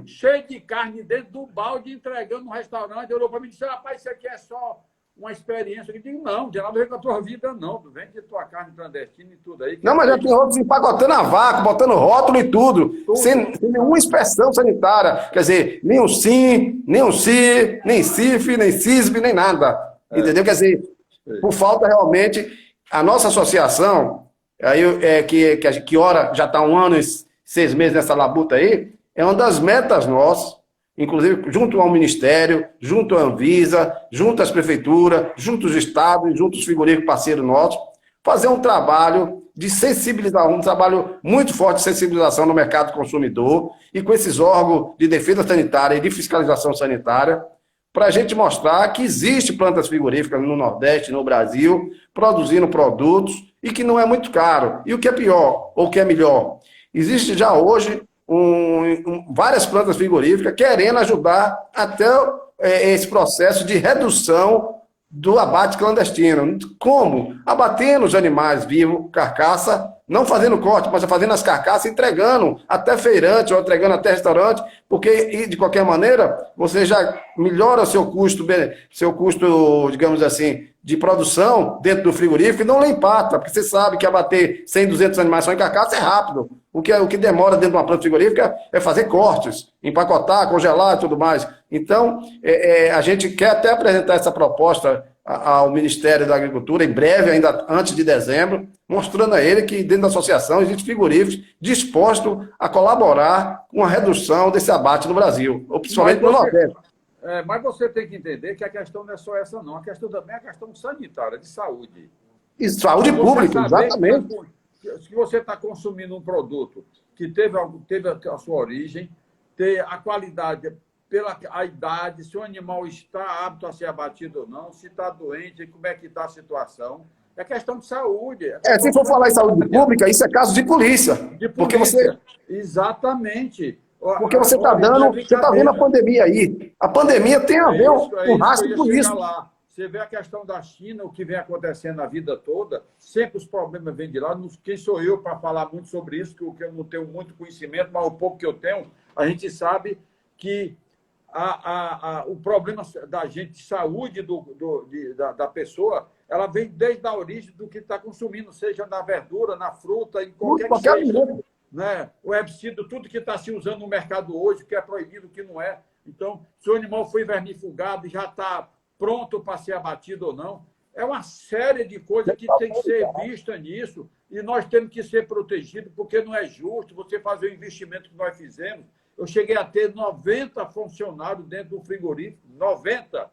cheio de carne dentro do balde, entregando no restaurante. Ele olhou para mim e disse, rapaz, isso aqui é só uma experiência. Eu digo, não, de nada a ver com a tua vida, não. Tu vende tua carne clandestina e tudo aí. Não, mas já tem outros empacotando a vácuo, botando rótulo e tudo. Sem nenhuma inspeção sanitária. Quer dizer, nem um SIM, nem um CI, nem CIF, nem CISB, nem nada. Entendeu? Quer dizer, por falta realmente... A nossa associação, aí, que ora já está 1 ano e 6 meses nessa labuta aí, é uma das metas nossas, inclusive junto ao Ministério, junto à Anvisa, junto às prefeituras, junto aos estados, junto aos frigoríficos parceiros nossos, fazer um trabalho de sensibilização, um trabalho muito forte de sensibilização no mercado consumidor e com esses órgãos de defesa sanitária e de fiscalização sanitária, para a gente mostrar que existe plantas frigoríficas no Nordeste, no Brasil, produzindo produtos e que não é muito caro. E o que é pior, ou o que é melhor, existe já hoje várias plantas frigoríficas querendo ajudar até esse processo de redução do abate clandestino. Como? Abatendo os animais vivos, carcaça, não fazendo corte, mas fazendo as carcaças, entregando até feirante ou entregando até restaurante, porque, de qualquer maneira, você já melhora o seu custo, digamos assim, de produção dentro do frigorífico e não lhe empata, porque você sabe que abater 100, 200 animais só em carcaça é rápido. O que demora dentro de uma planta frigorífica é fazer cortes, empacotar, congelar e tudo mais. Então, a gente quer até apresentar essa proposta ao Ministério da Agricultura, em breve, ainda antes de dezembro, mostrando a ele que dentro da associação existem frigoríficos dispostos a colaborar com a redução desse abate no Brasil, ou principalmente no Nordeste. Mas você tem que entender que a questão não é só essa, não. A questão também é a questão sanitária, de saúde. E saúde pública, exatamente. Se você está consumindo um produto que teve a sua origem, ter a qualidade pela a idade, se o animal está apto a ser abatido ou não, se está doente, como é que está a situação. É questão de saúde. Se for falar em saúde pública, isso é caso de polícia. Porque você... Exatamente. Porque você está vendo a pandemia aí. A pandemia tem a ver com rastro por isso. Você vê a questão da China, o que vem acontecendo na vida toda, sempre os problemas vêm de lá. Quem sou eu para falar muito sobre isso, que eu não tenho muito conhecimento, mas o pouco que eu tenho, a gente sabe que o problema da gente, de saúde da pessoa, ela vem desde a origem do que está consumindo, seja na verdura, na fruta, em qualquer que seja. Né? O herbicida, tudo que está se usando no mercado hoje, que é proibido, que não é. Então, se o animal foi vermifugado e já está pronto para ser abatido ou não, É uma série de coisas que tem que ser vista nisso e nós temos que ser protegidos, porque não é justo você fazer o investimento que nós fizemos. Eu cheguei a ter 90 funcionários dentro do frigorífico, 90.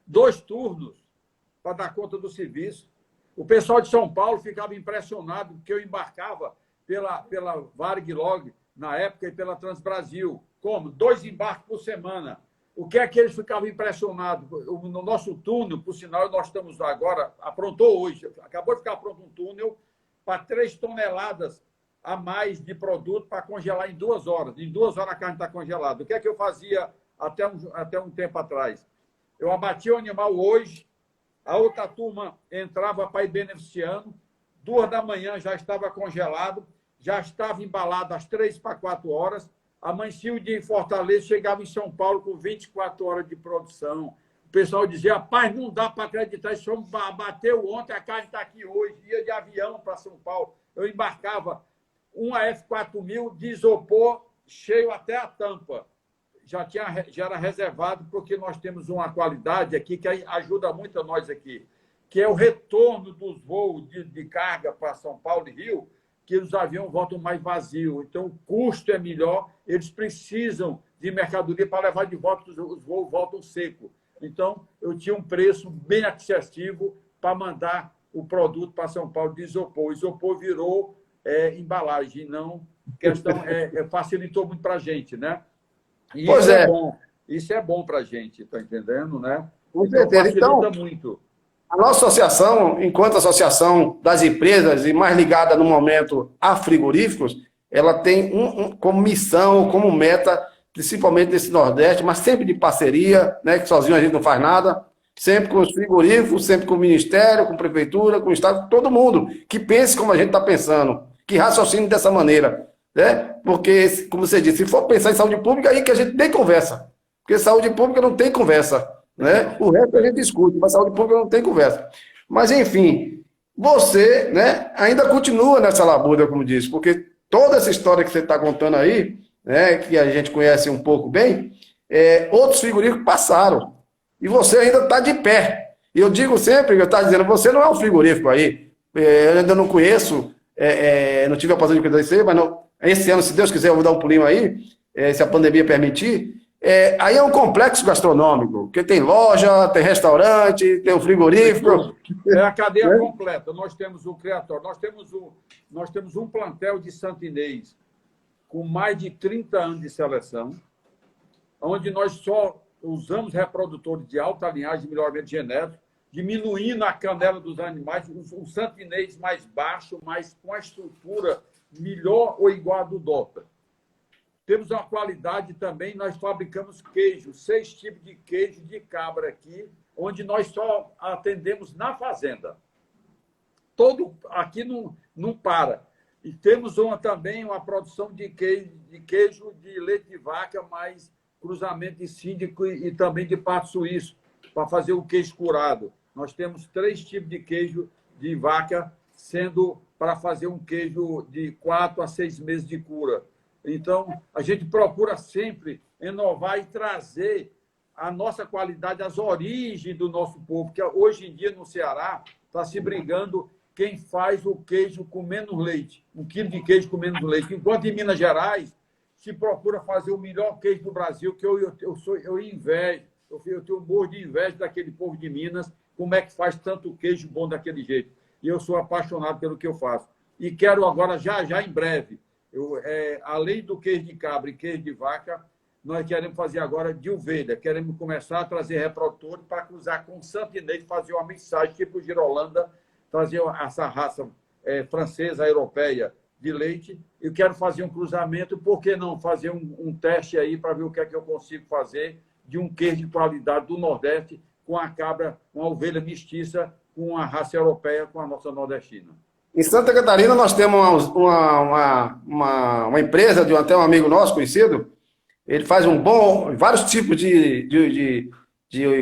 2 turnos para dar conta do serviço. O pessoal de São Paulo ficava impressionado porque eu embarcava pela Varig Log na época e pela Transbrasil. Como? 2 embarques por semana. O que é que eles ficavam impressionados? No nosso túnel, por sinal, nós estamos agora, aprontou hoje, acabou de ficar pronto um túnel para 3 toneladas a mais de produto para congelar em 2 horas. Em 2 horas a carne está congelada. O que é que eu fazia até um tempo atrás? Eu abatia o animal hoje, a outra turma entrava para ir beneficiando, 2 da manhã já estava congelado, já estava embalado às 3 para 4 horas, amanhecia o dia em Fortaleza, chegava em São Paulo com 24 horas de produção. O pessoal dizia, rapaz, não dá para acreditar, isso bateu ontem, a carne está aqui hoje, ia de avião para São Paulo. Eu embarcava uma F4000 de isopor cheio até a tampa. Já era reservado, porque nós temos uma qualidade aqui que ajuda muito a nós aqui, que é o retorno dos voos de carga para São Paulo e Rio, que os aviões voltam mais vazios. Então, o custo é melhor, eles precisam de mercadoria para levar de volta, os voos voltam seco. Então, eu tinha um preço bem acessível para mandar o produto para São Paulo de isopor. O isopor virou embalagem, não questão, facilitou muito para a gente, né? E Pois isso é. bom. Isso é bom para a gente, está entendendo, né? Com certeza. Facilita Então, muito. a nossa associação, enquanto associação das empresas e mais ligada no momento a frigoríficos, ela tem como missão, como meta, principalmente nesse Nordeste, mas sempre de parceria, né, que sozinho a gente não faz nada, sempre com os frigoríficos, sempre com o Ministério, com a Prefeitura, com o Estado, todo mundo que pense como a gente está pensando, que raciocine dessa maneira, né? Porque, como você disse, se for pensar em saúde pública, aí que a gente nem conversa, porque saúde pública não tem conversa. Né? O resto a gente discute, mas saúde pública não tem conversa. Mas, enfim, você, né, ainda continua nessa labuta, como disse, porque toda essa história que você está contando aí, né, que a gente conhece um pouco bem, outros frigoríficos passaram. E você ainda está de pé. E eu digo sempre, eu estava dizendo, você não é um frigorífico aí. Eu ainda não conheço, não tive a oportunidade de conhecer, mas esse ano, se Deus quiser, eu vou dar um pulinho aí, se a pandemia permitir. Aí é um complexo gastronômico, porque tem loja, tem restaurante, tem um frigorífico. É a cadeia completa. Nós temos o criatório, nós temos um plantel de Santo Inês com mais de 30 anos de seleção, onde nós só usamos reprodutores de alta linhagem de melhoramento genético, diminuindo a canela dos animais, um Santo Inês mais baixo, mas com a estrutura melhor ou igual à do Dota. Temos uma qualidade também, nós fabricamos queijo, 6 tipos de queijo de cabra aqui, onde nós só atendemos na fazenda. Aqui não para. E temos também uma produção de queijo de leite de vaca, mais cruzamento de síndico e também de pato suíço, para fazer o queijo curado. Nós temos 3 tipos de queijo de vaca, sendo para fazer um queijo de 4 a 6 meses de cura. Então, a gente procura sempre inovar e trazer a nossa qualidade, as origens do nosso povo, que hoje em dia no Ceará está se brigando quem faz o queijo com menos leite, 1 quilo de queijo com menos leite. Enquanto em Minas Gerais se procura fazer o melhor queijo do Brasil, que eu invejo, eu tenho um morro de inveja daquele povo de Minas, como é que faz tanto queijo bom daquele jeito. E eu sou apaixonado pelo que eu faço. E quero agora, já em breve, além do queijo de cabra e queijo de vaca, nós queremos fazer agora de ovelha. Queremos começar a trazer reprodutores para cruzar com o Santo Inês, fazer uma mixagem tipo Girolanda, trazer essa raça francesa, europeia de leite. Eu quero fazer um cruzamento, por que não fazer um teste aí para ver o que é que eu consigo fazer de um queijo de qualidade do Nordeste com a cabra, uma ovelha mestiça com a raça europeia com a nossa nordestina. Em Santa Catarina, nós temos uma empresa de até um amigo nosso conhecido. Ele faz vários tipos de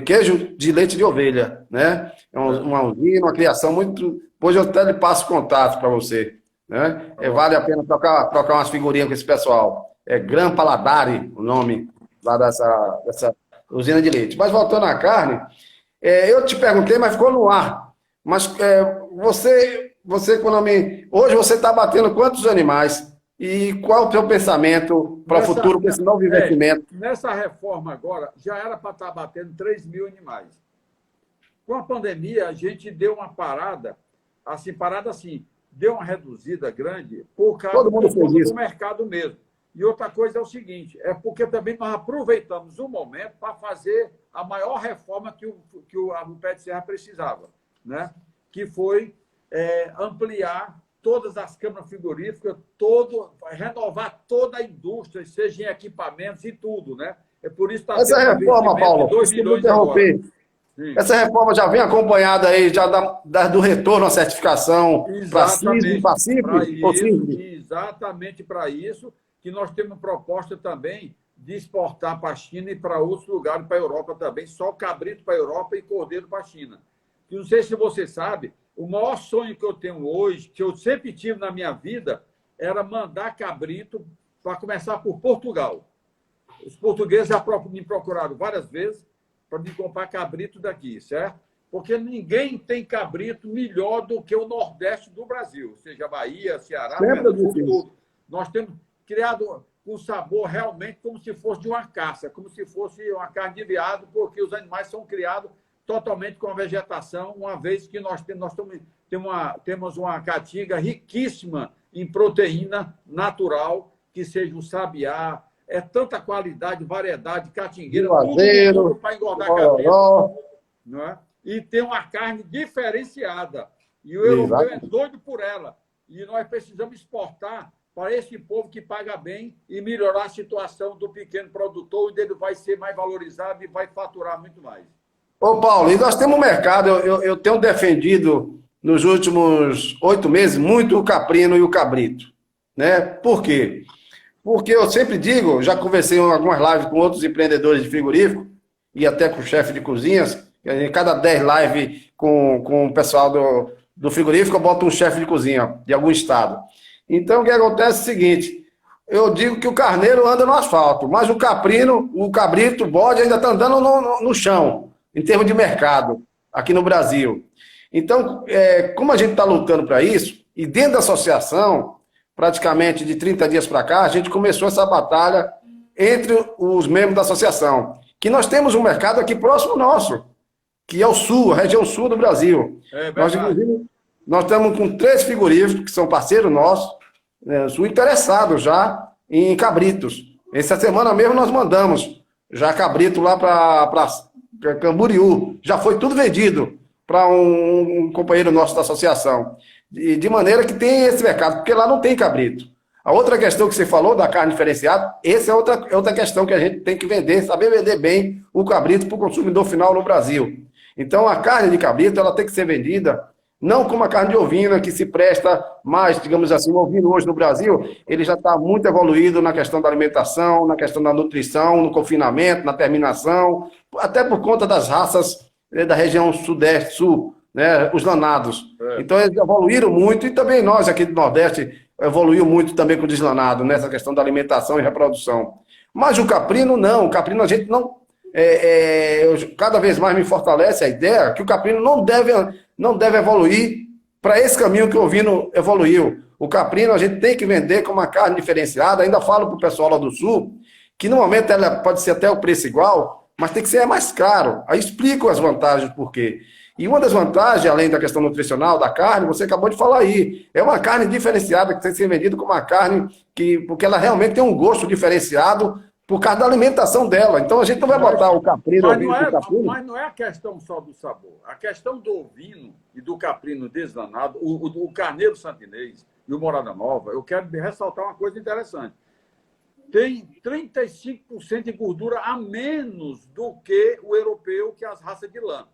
queijo de leite de ovelha, né? É uma usina, uma criação muito. Hoje eu até lhe passo contato para você, né? Vale a pena trocar umas figurinhas com esse pessoal. É Gran Paladari, o nome lá dessa usina de leite. Mas voltando à carne, Eu te perguntei, mas ficou no ar. Mas você hoje você está batendo quantos animais? E qual é o teu pensamento para o futuro com esse novo investimento? Nessa reforma agora, já era para estar batendo 3 mil animais. Com a pandemia, a gente deu uma parada assim, deu uma reduzida grande por causa do mercado mesmo. E outra coisa é o seguinte, é porque também nós aproveitamos o momento para fazer a maior reforma que o Pé de Serra precisava, né? Que foi ampliar todas as câmaras frigoríficas, renovar toda a indústria, seja em equipamentos e tudo, né? É por isso que está essa reforma, Paulo, 2 milhões agora. Essa reforma já vem acompanhada aí já do retorno à certificação para CISB, para CIP? Exatamente para isso que nós temos proposta também de exportar para a China e para outros lugares, para a Europa também, só cabrito para a Europa e cordeiro para a China. E não sei se você sabe, o maior sonho que eu tenho hoje, que eu sempre tive na minha vida, era mandar cabrito para começar por Portugal. Os portugueses já me procuraram várias vezes para me comprar cabrito daqui, certo? Porque ninguém tem cabrito melhor do que o Nordeste do Brasil, seja Bahia, Ceará, tudo. Nós temos criado um sabor realmente como se fosse de uma caça, como se fosse uma carne de veado, porque os animais são criados totalmente com a vegetação, uma vez que nós temos uma caatinga riquíssima em proteína natural, que seja o sabiá, tanta qualidade, variedade, catingueira, tudo para engordar cabrito, não é? E tem uma carne diferenciada. E o europeu é doido por ela. E nós precisamos exportar para esse povo que paga bem e melhorar a situação do pequeno produtor, onde ele vai ser mais valorizado e vai faturar muito mais. Ô, Paulo, e nós temos um mercado, eu tenho defendido nos últimos 8 meses muito o caprino e o cabrito. Né? Por quê? Porque eu sempre digo, já conversei em algumas lives com outros empreendedores de frigorífico e até com o chefe de cozinhas, em cada 10 lives com o pessoal do frigorífico, eu boto um chefe de cozinha de algum estado. Então, o que acontece é o seguinte, eu digo que o carneiro anda no asfalto, mas o caprino, o cabrito, o bode ainda está andando no chão, em termos de mercado, aqui no Brasil. Então, como a gente está lutando para isso, e dentro da associação, praticamente de 30 dias para cá, a gente começou essa batalha entre os membros da associação, que nós temos um mercado aqui próximo nosso, que é o sul, a região sul do Brasil. Nós estamos com 3 frigoríficos, que são parceiros nossos, interessados já em cabritos. Essa semana mesmo nós mandamos já cabrito lá para Camboriú. Já foi tudo vendido para um companheiro nosso da associação. De maneira que tem esse mercado, porque lá não tem cabrito. A outra questão que você falou da carne diferenciada, essa é outra questão que a gente tem que vender, saber vender bem o cabrito para o consumidor final no Brasil. Então a carne de cabrito ela tem que ser vendida não como a carne de ovina, que se presta mais, digamos assim, o ovino hoje no Brasil, ele já está muito evoluído na questão da alimentação, na questão da nutrição, no confinamento, na terminação, até por conta das raças da região sudeste, sul, né, os lanados. Então eles evoluíram muito, e também nós aqui do Nordeste evoluiu muito também com o deslanado, nessa questão da alimentação e reprodução. Mas o caprino não, o caprino a gente não... cada vez mais me fortalece a ideia que o caprino não deve evoluir para esse caminho que o ovino evoluiu. O caprino a gente tem que vender como uma carne diferenciada. Ainda falo para o pessoal lá do Sul que no momento ela pode ser até o preço igual, mas tem que ser mais caro. Aí explico as vantagens por quê. E uma das vantagens, além da questão nutricional da carne, você acabou de falar aí, é uma carne diferenciada que tem que ser vendida como uma carne porque ela realmente tem um gosto diferenciado por causa da alimentação dela. Então a gente não vai botar o caprino... Mas não é a questão só do sabor. A questão do ovino e do caprino deslanado, o carneiro santinês e o morada nova, eu quero ressaltar uma coisa interessante. Tem 35% de gordura a menos do que o europeu, que é as raças de lã.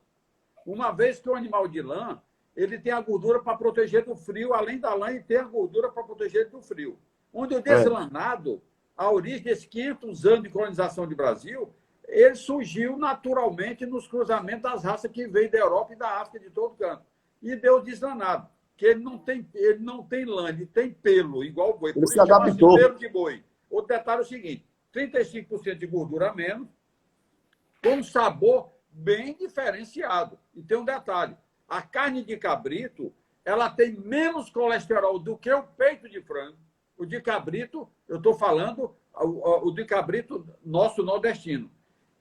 Uma vez que o animal de lã, ele tem a gordura para proteger do frio, além da lã, ele tem a gordura para proteger do frio. Onde o deslanado... A origem desses 500 anos de colonização do Brasil, ele surgiu naturalmente nos cruzamentos das raças que veio da Europa e da África, de todo canto. E deu deslanado, que ele não tem lã, ele tem pelo, igual o boi. Ele se adaptou. Pelo de boi. Outro detalhe é o seguinte, 35% de gordura a menos, com um sabor bem diferenciado. E tem um detalhe, a carne de cabrito, ela tem menos colesterol do que o peito de frango. O de cabrito, eu estou falando, o de cabrito nosso nordestino.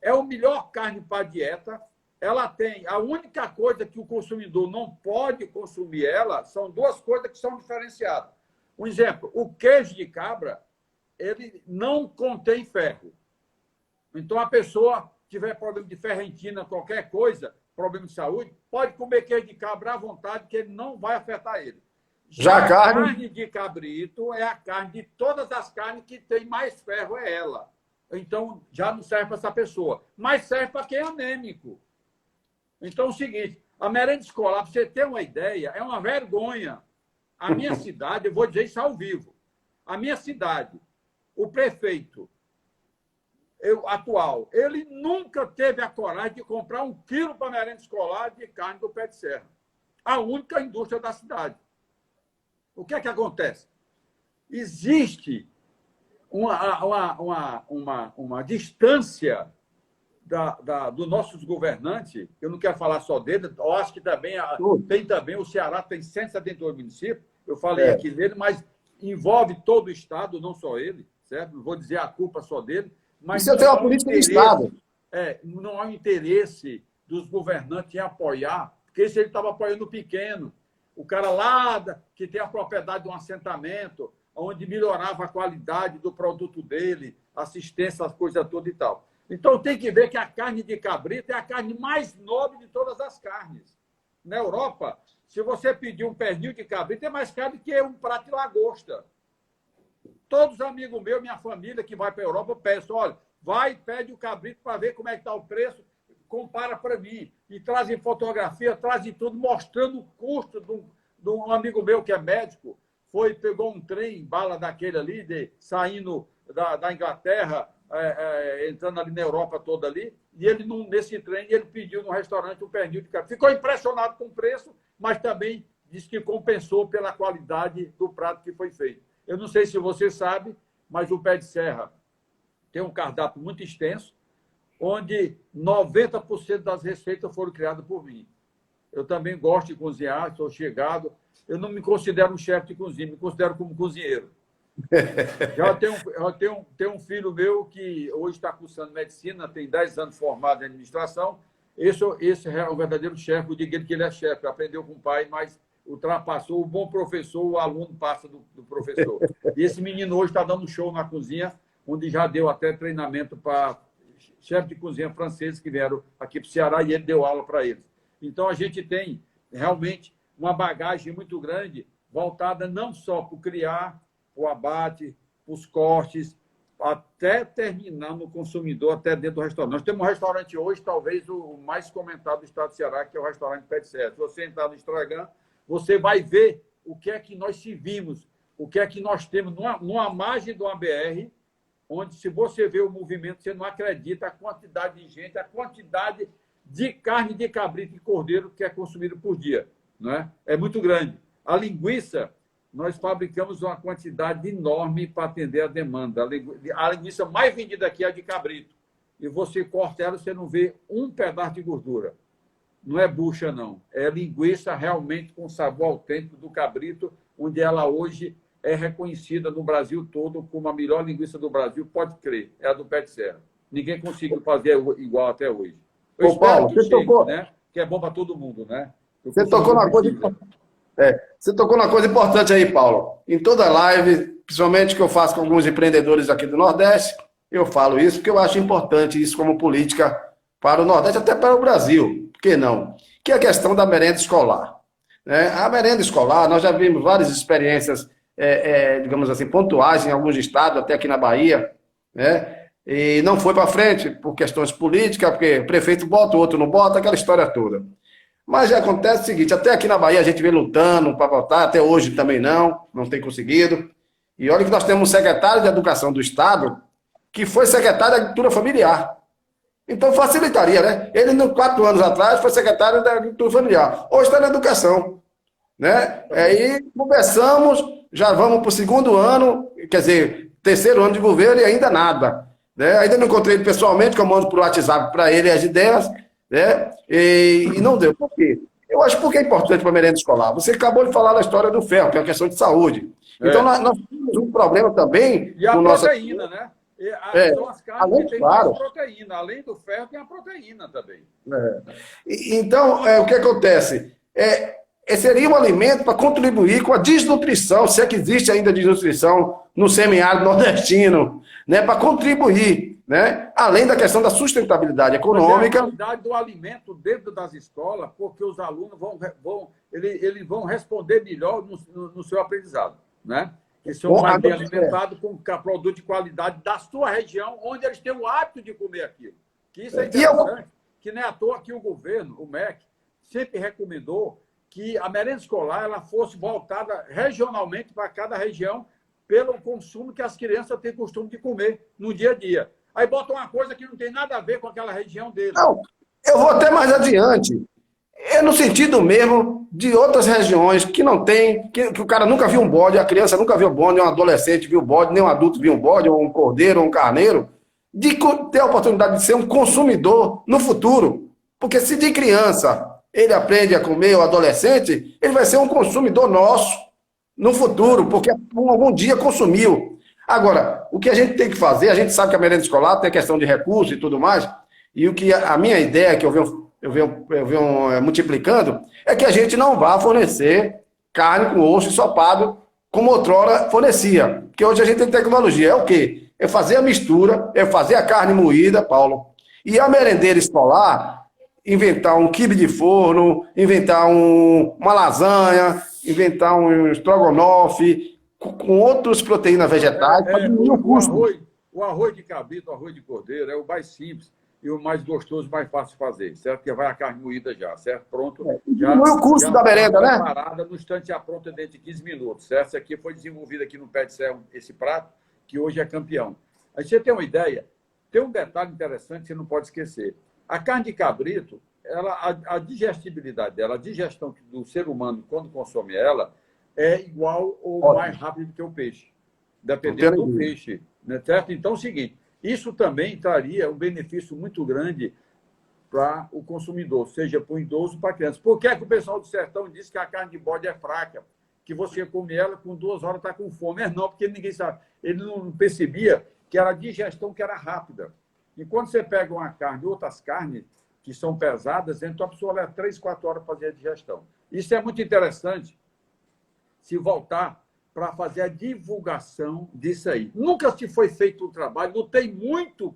É o melhor carne para dieta. Ela tem, a única coisa que o consumidor não pode consumir ela, são duas coisas que são diferenciadas. Um exemplo, o queijo de cabra, ele não contém ferro. Então, a pessoa tiver problema de ferrentina, qualquer coisa, problema de saúde, pode comer queijo de cabra à vontade, que ele não vai afetar ele. Já a a carne? carne de cabrito é a carne de todas as carnes que tem mais ferro, é ela. Então, já não serve para essa pessoa. Mas serve para quem é anêmico. Então, é o seguinte, a merenda escolar, para você ter uma ideia, é uma vergonha. A minha cidade, eu vou dizer isso ao vivo, a minha cidade, o prefeito atual, ele nunca teve a coragem de comprar 1 quilo para merenda escolar de carne do pé de serra. A única indústria da cidade. O que é que acontece? Existe uma distância dos nossos governantes, eu não quero falar só dele, eu acho que também tem também, o Ceará tem 178 municípios, eu falei aqui dele, mas envolve todo o Estado, não só ele, certo? Não vou dizer a culpa só dele, mas isso é uma política de Estado. Não há um interesse dos governantes em apoiar, porque se ele estava apoiando o pequeno, o cara lá que tem a propriedade de um assentamento, onde melhorava a qualidade do produto dele, assistência, as coisas todas e tal. Então, tem que ver que a carne de cabrito é a carne mais nobre de todas as carnes. Na Europa, se você pedir um pernil de cabrito, é mais caro que um prato de lagosta. Todos os amigos meus, minha família que vai para a Europa, peço, olha, vai e pede o cabrito para ver como é que está o preço, compara para mim. E trazem fotografia, trazem tudo, mostrando o custo de um amigo meu que é médico, pegou um trem, bala daquele ali, saindo da Inglaterra, entrando ali na Europa toda ali, e ele, nesse trem, ele pediu no restaurante um pernil de cabrito. Ficou impressionado com o preço, mas também disse que compensou pela qualidade do prato que foi feito. Eu não sei se você sabe, mas o Pé de Serra tem um cardápio muito extenso, onde 90% das receitas foram criadas por mim. Eu também gosto de cozinhar, sou chegado. Eu não me considero um chefe de cozinha, me considero como cozinheiro. Já tenho um filho meu que hoje está cursando medicina, tem 10 anos formado em administração. Esse é o verdadeiro chefe, eu digo que ele é chefe, aprendeu com o pai, mas ultrapassou. O bom professor, o aluno passa do professor. E esse menino hoje está dando show na cozinha, onde já deu até treinamento para chefe de cozinha franceses que vieram aqui para o Ceará e ele deu aula para eles. Então, a gente tem realmente uma bagagem muito grande voltada não só para criar, o abate, os cortes, até terminar no consumidor, até dentro do restaurante. Nós temos um restaurante hoje, talvez o mais comentado do estado do Ceará, que é o restaurante Pé de Serra. Se você entrar no Instagram, você vai ver o que é que nós servimos, o que é que nós temos numa margem do ABR, onde, se você vê o movimento, você não acredita a quantidade de gente, a quantidade de carne de cabrito e cordeiro que é consumido por dia. Não é? É muito grande. A linguiça, nós fabricamos uma quantidade enorme para atender a demanda. A linguiça mais vendida aqui é a de cabrito. E você corta ela, você não vê um pedaço de gordura. Não é bucha, não. É linguiça realmente com sabor autêntico do cabrito, onde ela hoje é reconhecida no Brasil todo como a melhor linguiça do Brasil, pode crer, é a do Pé de Serra. Ninguém conseguiu fazer igual até hoje. Eu espero Paulo, que você chegue, tocou... né? Que é bom para todo mundo, né? Você tocou na coisa... Você tocou numa coisa importante aí, Paulo. Em toda live, principalmente que eu faço com alguns empreendedores aqui do Nordeste, eu falo isso porque eu acho importante isso como política para o Nordeste, até para o Brasil. Por que não? Que é a questão da merenda escolar. Né? A merenda escolar, nós já vimos várias experiências, digamos assim, pontuais em alguns estados, até aqui na Bahia, né? E não foi para frente por questões políticas, porque o prefeito bota, o outro não bota, aquela história toda. Mas já acontece o seguinte, até aqui na Bahia a gente vem lutando para votar, até hoje também não tem conseguido. E olha que nós temos um secretário de Educação do Estado que foi secretário da Agricultura Familiar. Então facilitaria, né? Ele, 4 anos atrás, foi secretário da Agricultura Familiar. Hoje está na Educação. Né? Aí conversamos, já vamos para o 2º ano, quer dizer, 3º ano de governo e ainda nada. Né? Ainda não encontrei ele pessoalmente, que eu mando por WhatsApp para ele as ideias, né? E não deu. Por quê? Eu acho porque é importante para a merenda escolar. Você acabou de falar da história do ferro, que é uma questão de saúde. Então, nós temos um problema também E a com nossa... proteína, né? São as carnes além, que têm claro. mais proteína. Além do ferro, tem a proteína também. Então, o que acontece? Seria um alimento para contribuir com a desnutrição, se é que existe ainda desnutrição no semiárido nordestino, né? Para contribuir, né? Além da questão da sustentabilidade econômica. Mas é a qualidade do alimento dentro das escolas, porque os alunos eles vão responder melhor no seu aprendizado, né? Que são mais bem alimentados com produto de qualidade da sua região, onde eles têm o hábito de comer aquilo. Que isso é interessante, que nem à toa que o governo, o MEC, sempre recomendou que a merenda escolar ela fosse voltada regionalmente para cada região pelo consumo que as crianças têm costume de comer no dia a dia. Aí bota uma coisa que não tem nada a ver com aquela região dele. Não, eu vou até mais adiante. É no sentido mesmo de outras regiões que não tem, que o cara nunca viu um bode, a criança nunca viu um bode, nem um adolescente viu um bode, nem um adulto viu um bode, ou um cordeiro, ou um carneiro, de ter a oportunidade de ser um consumidor no futuro. Porque se de criança ele aprende a comer, o adolescente, ele vai ser um consumidor nosso no futuro, porque algum dia consumiu. Agora, o que a gente tem que fazer, a gente sabe que a merenda escolar tem questão de recursos e tudo mais, e o que a minha ideia, que eu venho multiplicando, é que a gente não vá fornecer carne com osso ensopado, como outrora fornecia. Porque hoje a gente tem tecnologia. É o quê? É fazer a mistura, é fazer a carne moída, Paulo, e a merendeira escolar inventar um quibe de forno, inventar uma lasanha, inventar um estrogonofe, com outras proteínas vegetais, para diminuir o custo. O arroz de cabrito, o arroz de cordeiro, é o mais simples e o mais gostoso, mais fácil de fazer, certo? Porque vai a carne moída já, certo? Pronto. Diminui o custo da merenda, né? Preparada no instante já pronta dentro de 15 minutos, certo? Isso aqui foi desenvolvido aqui no Pé de Serra, esse prato, que hoje é campeão. Aí você tem uma ideia, tem um detalhe interessante que você não pode esquecer. A carne de cabrito, a digestibilidade dela, a digestão do ser humano, quando consome ela, é igual ou mais rápido que o peixe, dependendo do peixe, né, certo? Então é o seguinte, isso também traria um benefício muito grande para o consumidor, seja para o idoso ou para a criança. Por que é que o pessoal do sertão diz que a carne de bode é fraca? Que você come ela, com 2 horas está com fome. Não, porque ninguém sabe. Ele não percebia que era a digestão que era rápida. E quando você pega uma carne, outras carnes que são pesadas, então a pessoa leva 3, 4 horas para fazer a digestão. Isso é muito interessante se voltar para fazer a divulgação disso aí. Nunca se foi feito um trabalho, lutei muito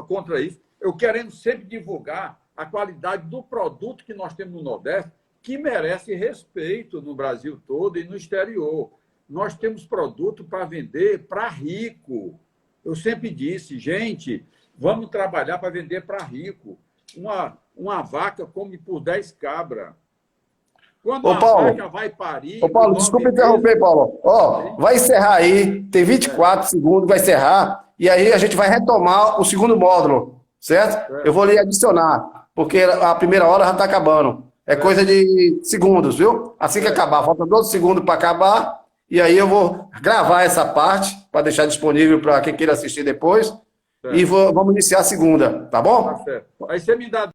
contra isso, eu querendo sempre divulgar a qualidade do produto que nós temos no Nordeste, que merece respeito no Brasil todo e no exterior. Nós temos produto para vender para rico. Eu sempre disse, gente, vamos trabalhar para vender para rico. Uma vaca come por 10 cabras. Quando a vaca vai parir... Ô, Paulo, desculpa interromper, Paulo. Ó, vai encerrar aí, tem 24 segundos, vai encerrar, e aí a gente vai retomar o segundo módulo, certo? Eu vou lhe adicionar, porque a primeira hora já está acabando. É coisa de segundos, viu? Assim que acabar, falta 12 segundos para acabar, e aí eu vou gravar essa parte, para deixar disponível para quem queira assistir depois, e vamos iniciar a segunda, tá bom? Tá certo. Aí você me dá